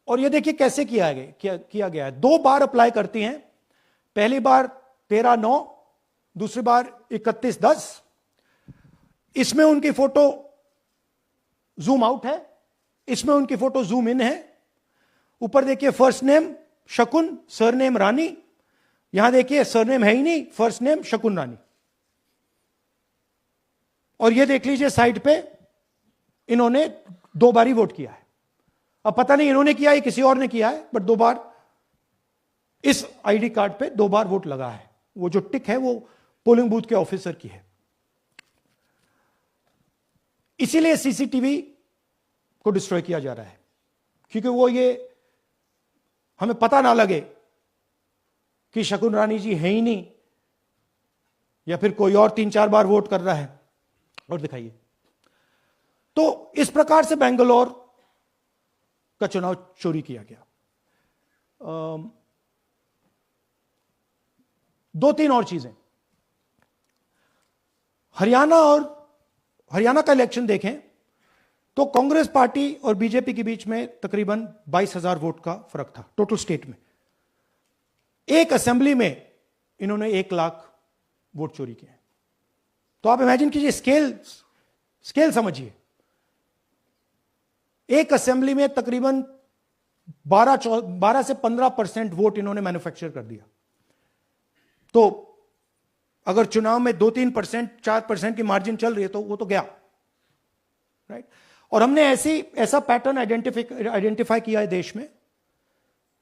और ये देखिए कैसे किया गया है। 2 बार अप्लाई करती हैं, पहली बार 13/9, दूसरी बार 31/10। इसमें उनकी फोटो जूम आउट है, इसमें उनकी फोटो जूम इन है। ऊपर देखिए फर्स्ट नेम शकुन, सरनेम रानी, यहां देखिए सरनेम है ही नहीं, फर्स्ट नेम शकुन रानी। और ये देख लीजिए साइड पे इन्होंने 2 बार ही वोट किया है। अब पता नहीं इन्होंने किया है किसी और ने किया है, बट 2 बार इस आईडी कार्ड पे 2 बार वोट लगा है। वो जो टिक है वो पोलिंग बूथ के ऑफिसर की है। इसीलिए सीसीटीवी को डिस्ट्रॉय किया जा रहा है, क्योंकि वो ये हमें पता ना लगे कि शकुन रानी जी है ही नहीं, या फिर कोई और 3-4 बार वोट कर रहा है। और दिखाइए, तो इस प्रकार से बेंगलोर का चुनाव चोरी किया गया। 2-3 और चीजें, हरियाणा का इलेक्शन देखें तो कांग्रेस पार्टी और बीजेपी के बीच में तकरीबन 22,000 वोट का फर्क था टोटल स्टेट में। एक असेंबली में इन्होंने 1 लाख वोट चोरी किए। तो आप इमेजिन कीजिए, स्केल समझिए। एक असेंबली में तकरीबन 12 से 15% वोट इन्होंने मैन्युफैक्चर कर दिया। तो अगर चुनाव में 2-3%, 4% की मार्जिन चल रही है तो वो तो गया, राइट। और हमने ऐसा पैटर्न आइडेंटिफाई किया है देश में,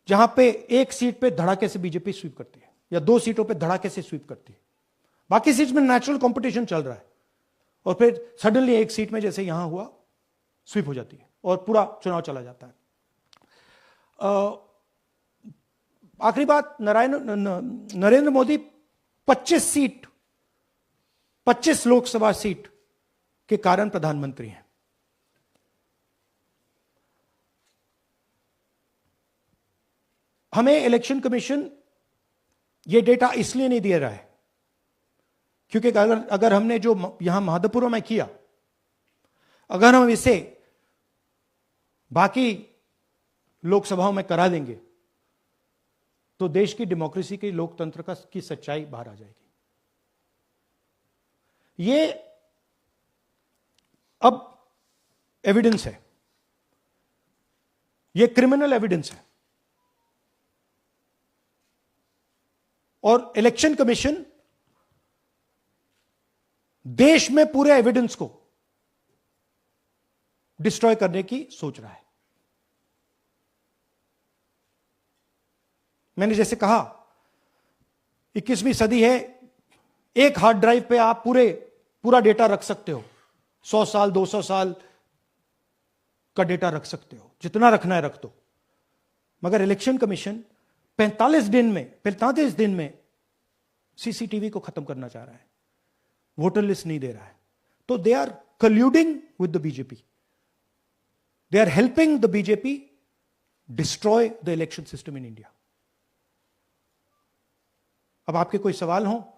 जहां पे एक सीट पे धड़ाके से बीजेपी स्वीप करती है, या 2 सीटों पे धड़ाके से स्वीप करती है। बाकी सीट में नेचुरल कंपटीशन चल रहा है, और फिर सडनली एक सीट में जैसे यहां हुआ स्वीप हो जाती है और पूरा चुनाव चला जाता है। आखिरी बात, नरेंद्र मोदी 25 लोकसभा सीट के कारण प्रधानमंत्री हैं। हमें इलेक्शन कमीशन ये डेटा इसलिए नहीं दे रहा है क्योंकि अगर हमने जो यहां महादपुर में किया, अगर हम इसे बाकी लोकसभाओं में करा देंगे तो देश की डेमोक्रेसी की, लोकतंत्र की सच्चाई बाहर आ जाएगी। ये अब एविडेंस है, ये क्रिमिनल एविडेंस है। और इलेक्शन कमीशन देश में पूरे एविडेंस को डिस्ट्रॉय करने की सोच रहा है। मैंने जैसे कहा 21वीं सदी है, एक हार्ड ड्राइव पे आप पूरा डेटा रख सकते हो, 100 साल 200 साल का डेटा रख सकते हो, जितना रखना है रख दो। मगर इलेक्शन कमीशन 45 दिन में सीसीटीवी को खत्म करना चाह रहा है, वोटर लिस्ट नहीं दे रहा है। तो they are colluding with the BJP, they are helping the BJP destroy the election system in India. अब आपके कोई सवाल हो?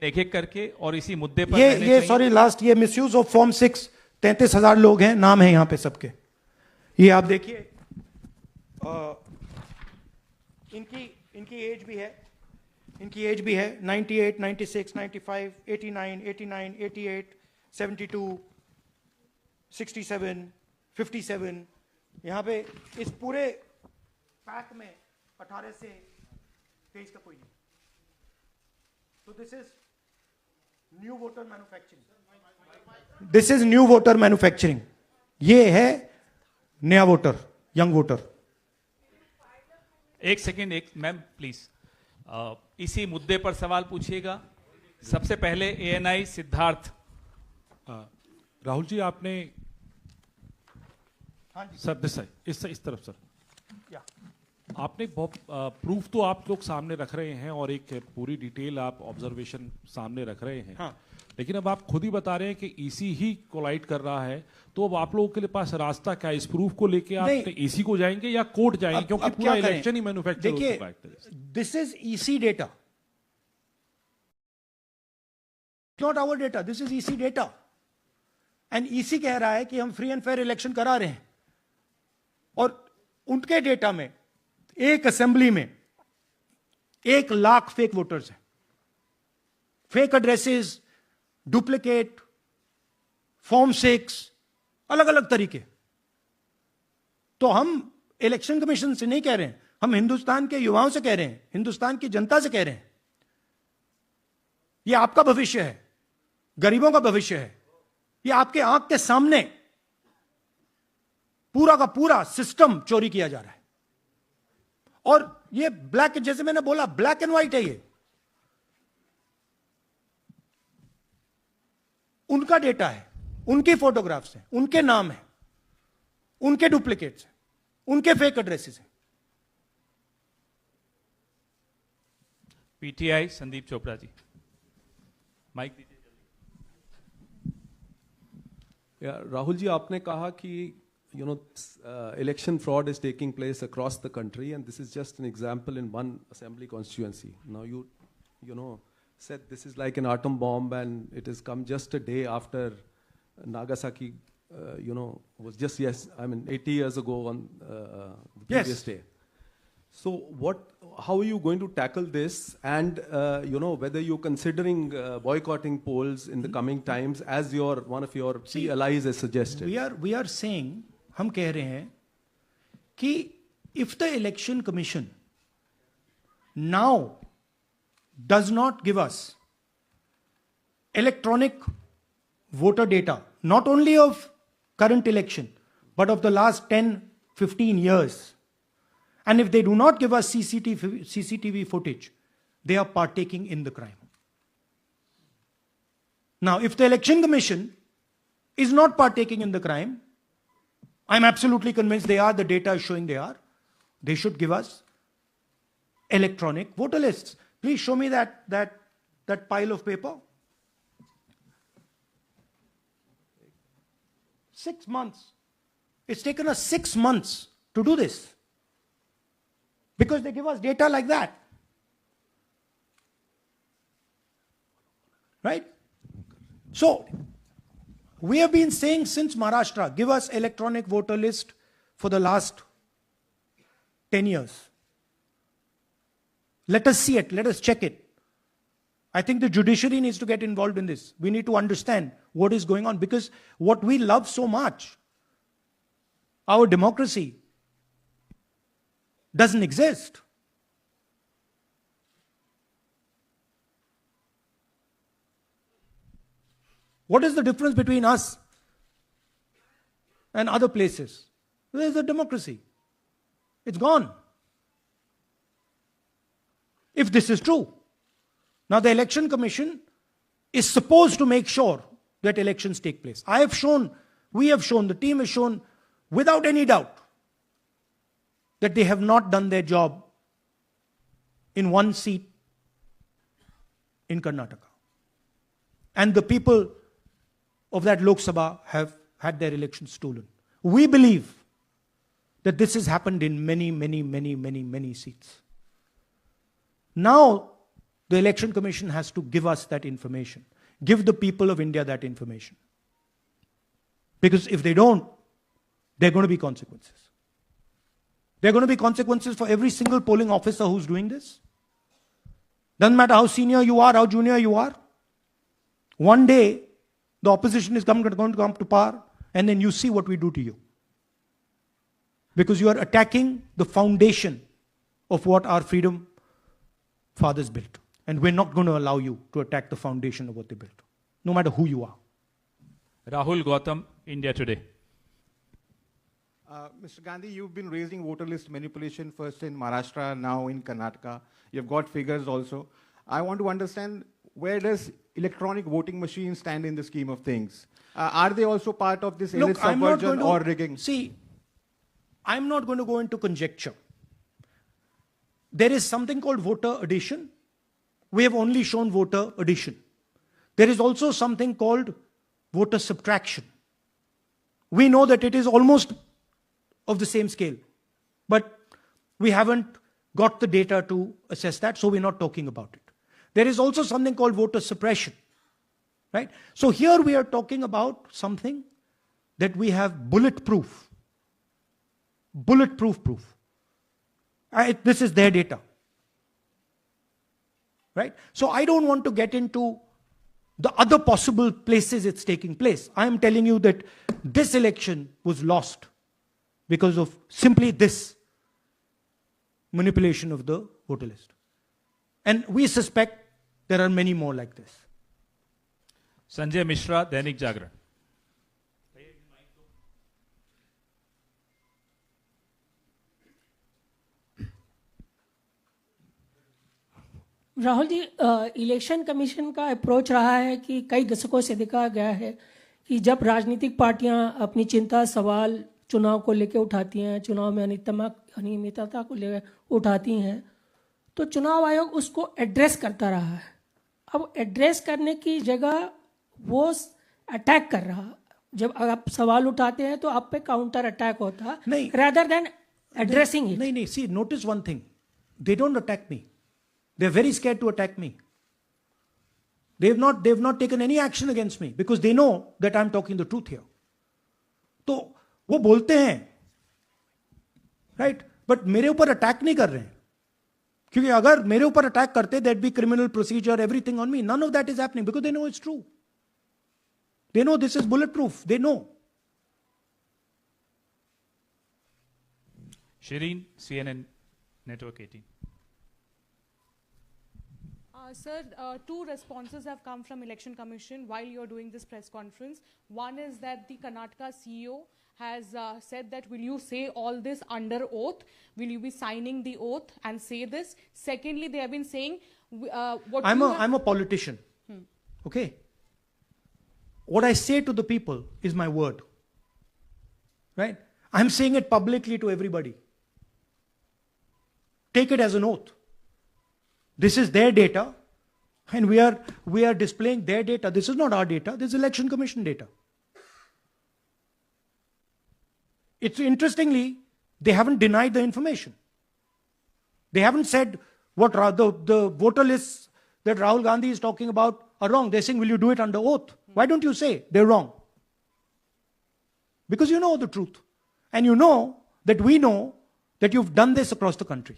एक एक करके, और इसी मुद्दे पर ये सॉरी लास्ट, ये मिसयूज ऑफ फॉर्म 6, 33,000 लोग हैं, नाम है यहां पे सबके। ये आप देखिए, इनकी एज भी है, 98, 96, 95, 89, 88, 72, 67, 57। यहां पे इस पूरे पैक में 18 से 23 का कोई नहीं। तो this is new voter manufacturing, ये है नया वोटर, यंग वोटर। एक सेकेंड, एक मैम प्लीज, इसी मुद्दे पर सवाल पूछिएगा। सबसे पहले एएनआई सिद्धार्थ। राहुल जी, आपने हाँ जी सर इस तरफ सर, क्या आपने बहुत प्रूफ तो आप लोग सामने रख रहे हैं और एक पूरी डिटेल आप ऑब्जर्वेशन सामने रख रहे हैं। हाँ। लेकिन अब आप खुद ही बता रहे हैं कि ईसी ही कोलाइड कर रहा है, तो अब आप लोगों के पास रास्ता क्या है? इस प्रूफ को लेके आप ईसी को जाएंगे या कोर्ट जाएंगे? क्योंकि पूरा इलेक्शन ही मैन्युफैक्चर हो चुका है। This is EC data, not our data, this is EC data. And EC कह रहा है कि हम फ्री एंड फेयर इलेक्शन करा रहे हैं, और उनके डेटा में एक असेंबली में 1 लाख फेक वोटर्स हैं, फेक एड्रेसेस, डुप्लीकेट फॉर्म 6, अलग अलग तरीके। तो हम इलेक्शन कमीशन से नहीं कह रहे हैं, हम हिंदुस्तान के युवाओं से कह रहे हैं, हिंदुस्तान की जनता से कह रहे हैं, यह आपका भविष्य है, गरीबों का भविष्य है। यह आपके आंख के सामने पूरा का पूरा सिस्टम चोरी किया जा रहा है। और ये ब्लैक, जैसे मैंने बोला, ब्लैक एंड व्हाइट है। ये उनका डेटा है, उनकी फोटोग्राफ्स हैं, उनके नाम हैं, उनके डुप्लीकेट्स हैं, उनके फेक एड्रेसेस हैं। पीटीआई संदीप चोपड़ा जी, माइक दीजिए। राहुल जी, आपने कहा कि election fraud is taking place across the country, and this is just an example in one assembly constituency. Now you said this is like an atom bomb, and it has come just a day after Nagasaki, was just 80 years ago on the previous day. So how are you going to tackle this, and whether you're considering boycotting polls in the coming times, as one of your key allies has suggested? We are saying, हम कह रहे हैं कि if the election commission now does not give us electronic voter data, not only of current election, but of the last 10-15 years, and if they do not give us CCTV footage, they are partaking in the crime. Now, if the election commission is not partaking in the crime, I'm absolutely convinced they are, the data is showing they are, they should give us electronic voter lists. Please show me that pile of paper. 6 months. It's taken us 6 months to do this, because they give us data like that. Right? So, we have been saying since Maharashtra, give us electronic voter list for the last 10 years. Let us see it. Let us check it. I think the judiciary needs to get involved in this. We need to understand what is going on, because what we love so much, our democracy, doesn't exist. What is the difference between us and other places? There is a democracy. It's gone. If this is true. Now the Election Commission is supposed to make sure that elections take place. I have shown, we have shown, the team has shown without any doubt that they have not done their job in one seat in Karnataka. And the people of that Lok Sabha have had their elections stolen. We believe that this has happened in many seats. Now, the Election Commission has to give us that information. Give the people of India that information. Because if they don't, there are going to be consequences. There are going to be consequences for every single polling officer who's doing this. Doesn't matter how senior you are, how junior you are. One day, the opposition is going to come to power, and then you see what we do to you. Because you are attacking the foundation of what our freedom fathers built. And we're not going to allow you to attack the foundation of what they built, no matter who you are. Rahul Gautam, India Today. Mr. Gandhi, you've been raising voter list manipulation first in Maharashtra, now in Karnataka. You've got figures also. I want to understand, where does electronic voting machines stand in the scheme of things? Are they also part of this elite subversion or rigging? See, I'm not going to go into conjecture. There is something called voter addition. We have only shown voter addition. There is also something called voter subtraction. We know that it is almost of the same scale, but we haven't got the data to assess that, so we're not talking about it. There is also something called voter suppression, right? So here we are talking about something that we have bulletproof proof. This is their data, right? So I don't want to get into the other possible places it's taking place. I am telling you that this election was lost because of simply this manipulation of the voter list. And we suspect there are many more like this. Sanjay Mishra, Dainik Jagran. Rahul ji, election commission का approach रहा है कि कई दशकों से देखा गया है कि जब राजनीतिक पार्टियां अपनी चिंता सवाल चुनाव को लेकर उठाती हैं, चुनाव में अनियमितता को लेकर उठाती हैं, तो चुनाव आयोग उसको एड्रेस करता रहा है. अब एड्रेस करने की जगह वो अटैक कर रहा. जब आप सवाल उठाते हैं तो आप पे काउंटर अटैक होता है, rather than addressing it. नहीं, see, notice one thing. They don't attack me. They're very scared to attack me. They've not taken any action against me because they know that I'm talking the truth here. तो वो बोलते हैं, right? But मेरे ऊपर attack नहीं कर रहे हैं. क्योंकि अगर मेरे ऊपर अटैक करते, there'd be criminal procedure, everything on me. None of that is happening because they know it's true. They know this is bulletproof. They know. Shireen, CNN Network 18. Sir, two responses have come from Election Commission while you're doing this press conference. One is that the Karnataka CEO has said that, will you say all this under oath? Will you be signing the oath and say this? Secondly, they have been saying... I'm a politician. Okay? What I say to the people is my word. Right? I'm saying it publicly to everybody. Take it as an oath. This is their data, and we are displaying their data. This is not our data. This is Election Commission data. It's interestingly, they haven't denied the information. They haven't said what the voter lists that Rahul Gandhi is talking about are wrong. They're saying, will you do it under oath? Why don't you say they're wrong? Because you know the truth. And you know that we know that you've done this across the country.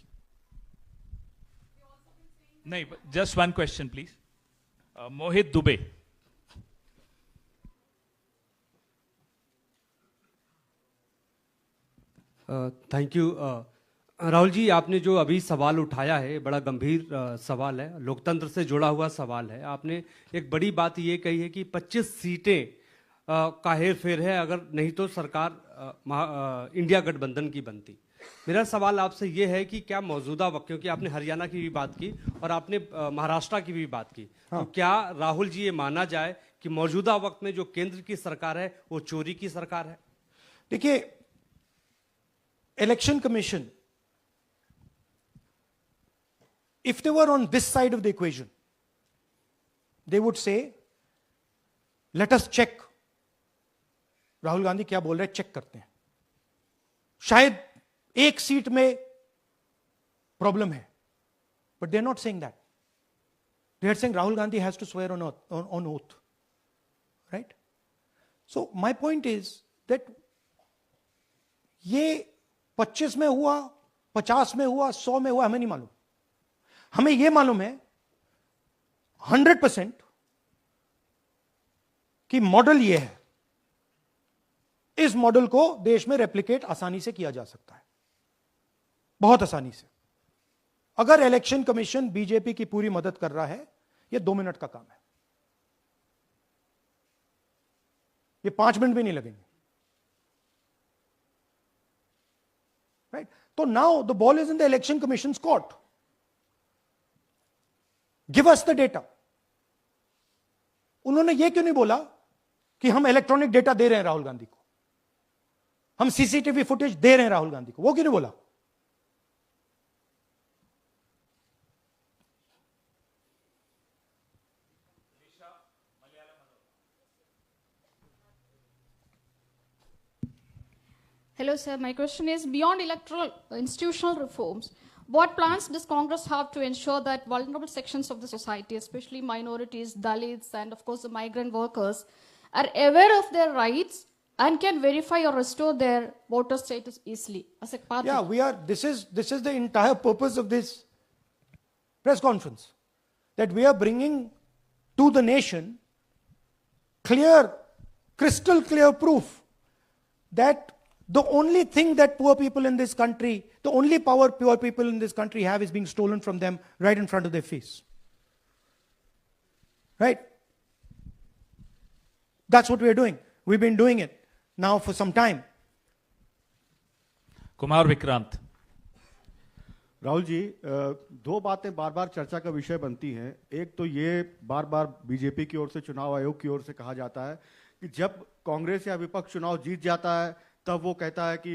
No, just one question, please. Mohit Dubey. Thank you. Rahul ji, आपने जो अभी सवाल उठाया है बड़ा गंभीर सवाल है, लोकतंत्र से जुड़ा हुआ सवाल है। आपने एक बड़ी बात ये कही है कि 25 सीटें का हेर फेर है, अगर नहीं तो सरकार इंडिया गठबंधन की बनती। मेरा सवाल आपसे ये है कि क्या मौजूदा वक्त, क्योंकि आपने हरियाणा की भी बात की और आपने महाराष्ट्र की भी बात की, तो क्या राहुल जी ये माना जाए कि मौजूदा वक्त में जो केंद्र की सरकार है वो चोरी की सरकार है? देखिए, election commission, if they were on this side of the equation, they would say, let us check. Rahul Gandhi क्या बोल रहे हैं, चेक करते हैं। शायद एक सीट में प्रॉब्लम है, but they are not saying that. They are saying Rahul Gandhi has to swear on oath. Right? So my point is that ये 25 में हुआ, 50 में हुआ, 100 में हुआ, हमें नहीं मालूम। हमें यह मालूम है 100% कि मॉडल यह है। इस मॉडल को देश में रेप्लिकेट आसानी से किया जा सकता है, बहुत आसानी से। अगर इलेक्शन कमीशन बीजेपी की पूरी मदद कर रहा है, यह 2 मिनट का काम है, ये 5 मिनट भी नहीं लगेंगे। राइट? तो now the ball is in the election commissions court. Give us the data. उन्होंने यह क्यों नहीं बोला कि हम इलेक्ट्रॉनिक डेटा दे रहे हैं राहुल गांधी को, हम सीसीटीवी फुटेज दे रहे हैं राहुल गांधी को? वो क्यों नहीं बोला? Hello, sir. My question is, beyond electoral institutional reforms, what plans does Congress have to ensure that vulnerable sections of the society, especially minorities, Dalits, and of course the migrant workers, are aware of their rights and can verify or restore their voter status easily as a party? Yeah, this is the entire purpose of this press conference, that we are bringing to the nation crystal clear proof that the only thing that poor people in this country, the only power poor people in this country have is being stolen from them right in front of their face. Right? That's what we are doing. We've been doing it now for some time. Kumar Vikrant. Rahul ji, 2 बातें बार बार चर्चा का विषय बनती हैं। एक तो ये बार बार BJP की ओर से, चुनाव आयोग की ओर से कहा जाता है कि जब कांग्रेस या विपक्ष चुनाव जीत जाता है तब वो कहता है कि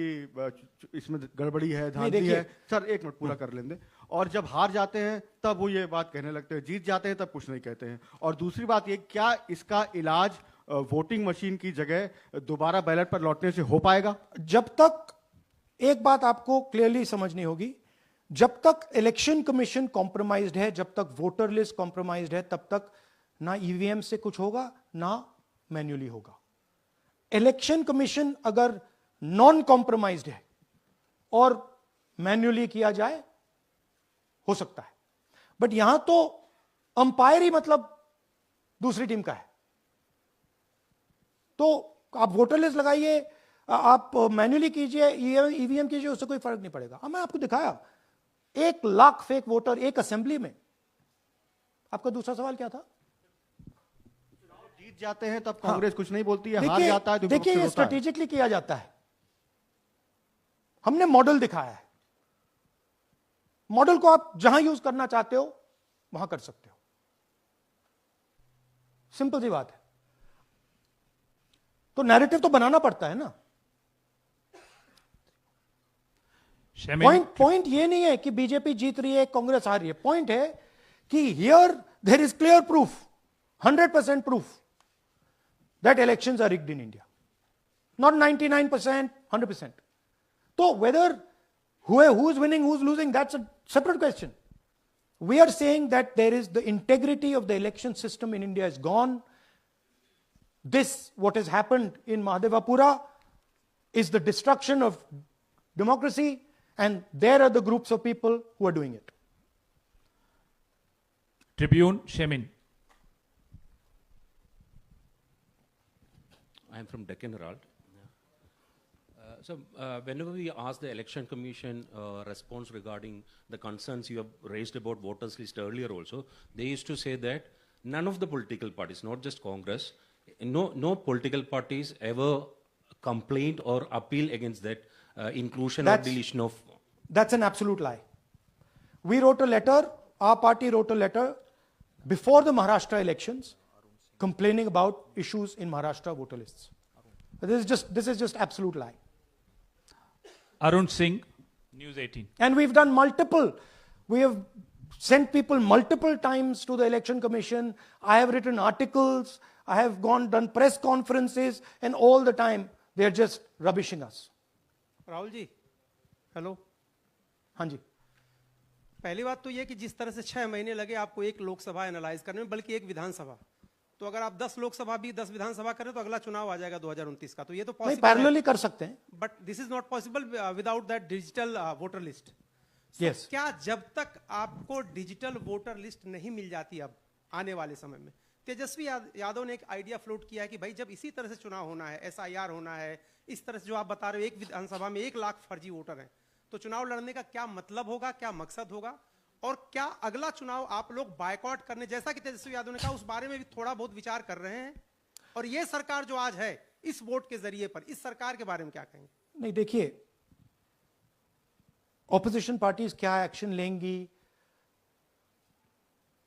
इसमें गड़बड़ी है, धांधली है। सर, 1 मिनट पूरा कर लेंगे। और जब हार जाते हैं तब वो ये बात कहने लगते हैं, जीत जाते हैं तब कुछ नहीं कहते हैं। और दूसरी बात ये, क्या इसका इलाज वोटिंग मशीन की जगह दोबारा बैलेट पर लौटने से हो पाएगा? जब तक, एक बात आपको क्लियरली समझनी होगी, जब तक इलेक्शन कमीशन कॉम्प्रोमाइज्ड है, जब तक वोटर लिस्ट कॉम्प्रोमाइज्ड है, तब तक ना ईवीएम से कुछ होगा ना मैन्युअली होगा। इलेक्शन कमीशन अगर नॉन कॉम्प्रोमाइज्ड है और मैन्युअली किया जाए, हो सकता है, बट यहां तो अंपायर ही मतलब दूसरी टीम का है। तो आप वोटर लिस्ट लगाइए, आप मैन्युअली कीजिए, ईवीएम कीजिए, उससे कोई फर्क नहीं पड़ेगा। मैं आपको दिखाया 1 लाख फेक वोटर एक असेंबली में। आपका दूसरा सवाल क्या था? जीत जाते हैं तब कांग्रेस कुछ नहीं बोलती है, हार जाता है तो देखिए, ये स्ट्रेटेजिकली किया जाता है। हमने मॉडल दिखाया है। मॉडल को आप जहां यूज करना चाहते हो वहां कर सकते हो, सिंपल सी बात है। तो नैरेटिव तो बनाना पड़ता है ना। पॉइंट ये नहीं है कि बीजेपी जीत रही है, कांग्रेस हार रही है। पॉइंट है कि here there is clear proof, 100% proof that elections are rigged in India. Not 99%, 100%. So whether who's winning, who's losing, that's a separate question. We are saying that there is the integrity of the election system in India is gone. What has happened in Mahadevapura is the destruction of democracy, and there are the groups of people who are doing it. Tribune, Shemin. I am from Deccan Herald. So whenever we ask the Election Commission response regarding the concerns you have raised about voters list earlier also, they used to say that none of the political parties, not just Congress, no political parties ever complained or appeal against that inclusion or deletion of... That's an absolute lie. We wrote a letter, our party wrote a letter before the Maharashtra elections complaining about issues in Maharashtra voter lists. This is just absolute lie. Arun Singh, News 18. And we have sent people multiple times to the Election Commission. I have written articles, I have done press conferences, and all the time they are just rubbishing us. Rahul ji, hello. हाँ जी. पहली बात तो ये कि जिस तरह से 6 महीने लगे आपको एक लोकसभा एनालाइज करने में, बल्कि एक विधानसभा, तो अगर आप 10 लोकसभा भी 10 विधानसभा करें तो अगला चुनाव आ जाएगा 2029 का. तो ये तो पॉसिबल पैरेलली कर सकते हैं. But this is not possible without that digital voter list. Yes. क्या जब तक आपको डिजिटल वोटर लिस्ट नहीं मिल जाती अब आने वाले समय में, तेजस्वी यादव ने एक आइडिया फ्लोट किया है कि भाई जब इसी तरह से चुनाव होना है, SIR होना है, इस तरह से जो आप बता रहे हो एक विधानसभा में 1 लाख फर्जी वोटर हैं, तो चुनाव लड़ने का क्या मतलब होगा, क्या मकसद होगा, और क्या अगला चुनाव आप लोग बायकॉट करने, जैसा कि तेजस्वी यादव ने कहा, उस बारे में भी थोड़ा बहुत विचार कर रहे हैं? और ये सरकार जो आज है इस वोट के जरिए पर, इस सरकार के बारे में क्या कहेंगे? नहीं, देखिए, ऑपोजिशन पार्टीज क्या एक्शन लेंगी,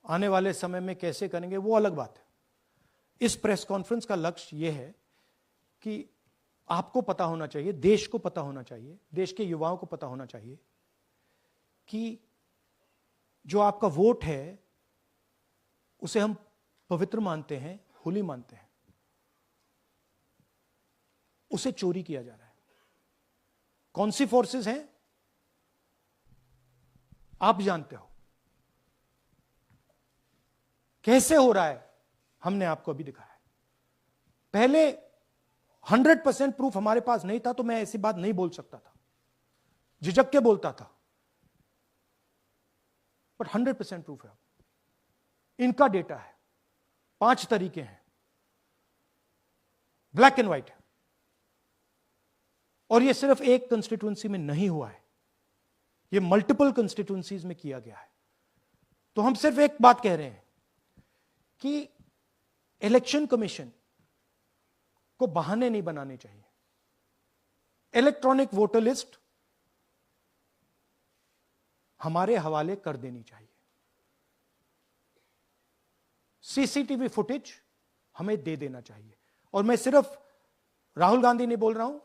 आने वाले समय में कैसे करेंगे, वो अलग बात है. इस प्रेस कॉन्फ्रेंस का लक्ष्य यह है कि आपको पता होना चाहिए, देश को पता होना चाहिए, देश के युवाओं को पता होना चाहिए कि जो आपका वोट है उसे हम पवित्र मानते हैं, होली मानते हैं, उसे चोरी किया जा रहा है. कौन सी फोर्सेस हैं आप जानते हो, कैसे हो रहा है हमने आपको अभी दिखाया है. पहले 100% प्रूफ हमारे पास नहीं था तो मैं ऐसी बात नहीं बोल सकता था, झिझक के बोलता था, बट 100% प्रूफ है. इनका डेटा है, 5 तरीके हैं, ब्लैक एंड व्हाइट है, और यह सिर्फ एक कंस्टिट्यूएंसी में नहीं हुआ है, यह मल्टीपल कंस्टिट्यूएंसीज में किया गया है. तो हम सिर्फ एक बात कह रहे हैं कि इलेक्शन कमीशन को बहाने नहीं बनाने चाहिए. इलेक्ट्रॉनिक वोटर लिस्ट हमारे हवाले कर देनी चाहिए. CCTV फुटेज हमें दे देना चाहिए. और मैं सिर्फ राहुल गांधी नहीं बोल रहा हूं,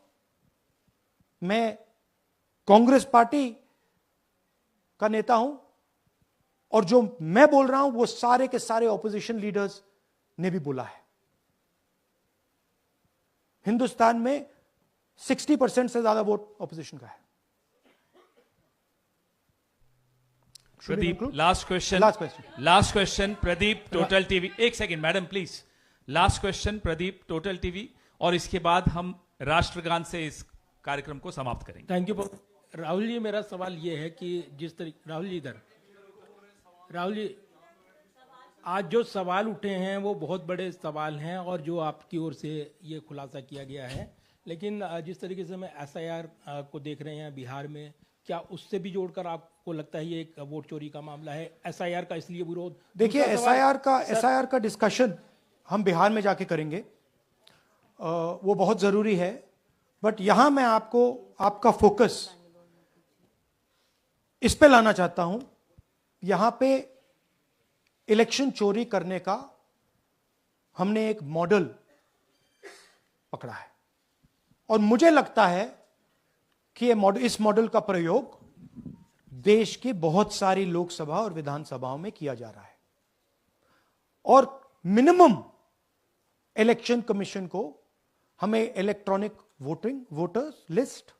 मैं कांग्रेस पार्टी का नेता हूं, और जो मैं बोल रहा हूं वो सारे के सारे ऑपोजिशन लीडर्स ने भी बोला है. हिंदुस्तान में 60% से ज्यादा वोट ऑपोजिशन का है. Pradeep, last question Pradeep, total TV. एक second madam please. Last question Pradeep, total TV, और इसके बाद हम राष्ट्रगान से इस कार्यक्रम को समाप्त करेंगे. Thank you. राहुल जी, मेरा सवाल यह है कि जिस तरीके, राहुल जी इधर, राहुल जी, आज जो सवाल उठे हैं वो बहुत बड़े सवाल हैं और जो आपकी ओर से ये खुलासा किया गया है, लेकिन जिस तरीके से मैं SIR को देख रहे हैं बिहार में, क्या उससे भी जोड़कर आपको लगता है ये एक वोट चोरी का मामला है? SIR का इसलिए विरोध, देखिए SIR का डिस्कशन हम बिहार में जाके करेंगे, वो बहुत जरूरी है. बट यहां मैं आपका फोकस इस पे लाना चाहता हूं. यहां पे इलेक्शन चोरी करने का हमने एक मॉडल पकड़ा है, और मुझे लगता है कि इस मॉडल का प्रयोग देश की बहुत सारी लोकसभा और विधानसभाओं में किया जा रहा है. और मिनिमम इलेक्शन कमीशन को हमें इलेक्ट्रॉनिक वोटर्स लिस्ट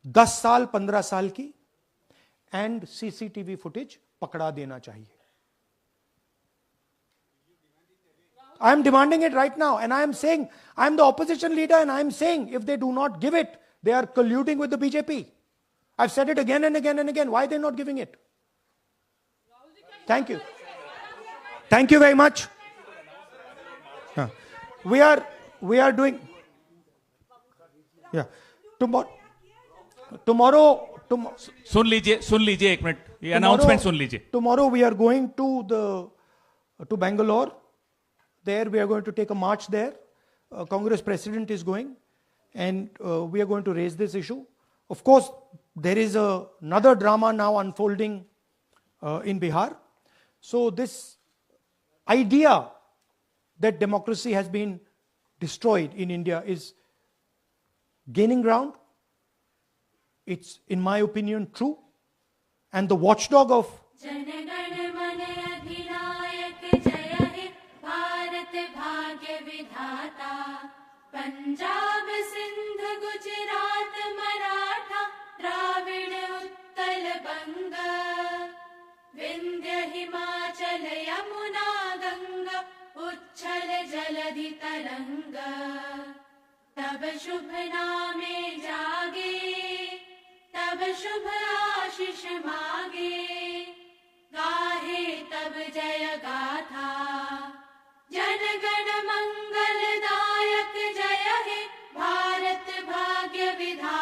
10 साल 15 साल की एंड CCTV फुटेज पकड़ा देना चाहिए. I am demanding it right now, and I am saying, I am the opposition leader, and I am saying, if they do not give it, they are colluding with the BJP. I've said it again and again and again. Why are they not giving it? Thank you. Thank you very much. We are doing, yeah. सुन लीजिए एक minute, ये announcement सुन लीजिए. Tomorrow we are going to Bangalore. There we are going to take a march there. Congress president is going, and we are going to raise this issue. Of course, there is another drama now unfolding in Bihar. So this idea that democracy has been destroyed in India is gaining ground. It's, in my opinion, true. And the watchdog of Punjab Sindh Gujarat Maratha Dravida Utkal बंग विंध्य हिमाचल यमुना गंगा उच्छल जलधि तरंग तब शुभ नामे जागे तब शुभ आशीष मागे गाहे तब जय गाथा जन गण मंगलदायक जय हे भारत भाग्य विधाता.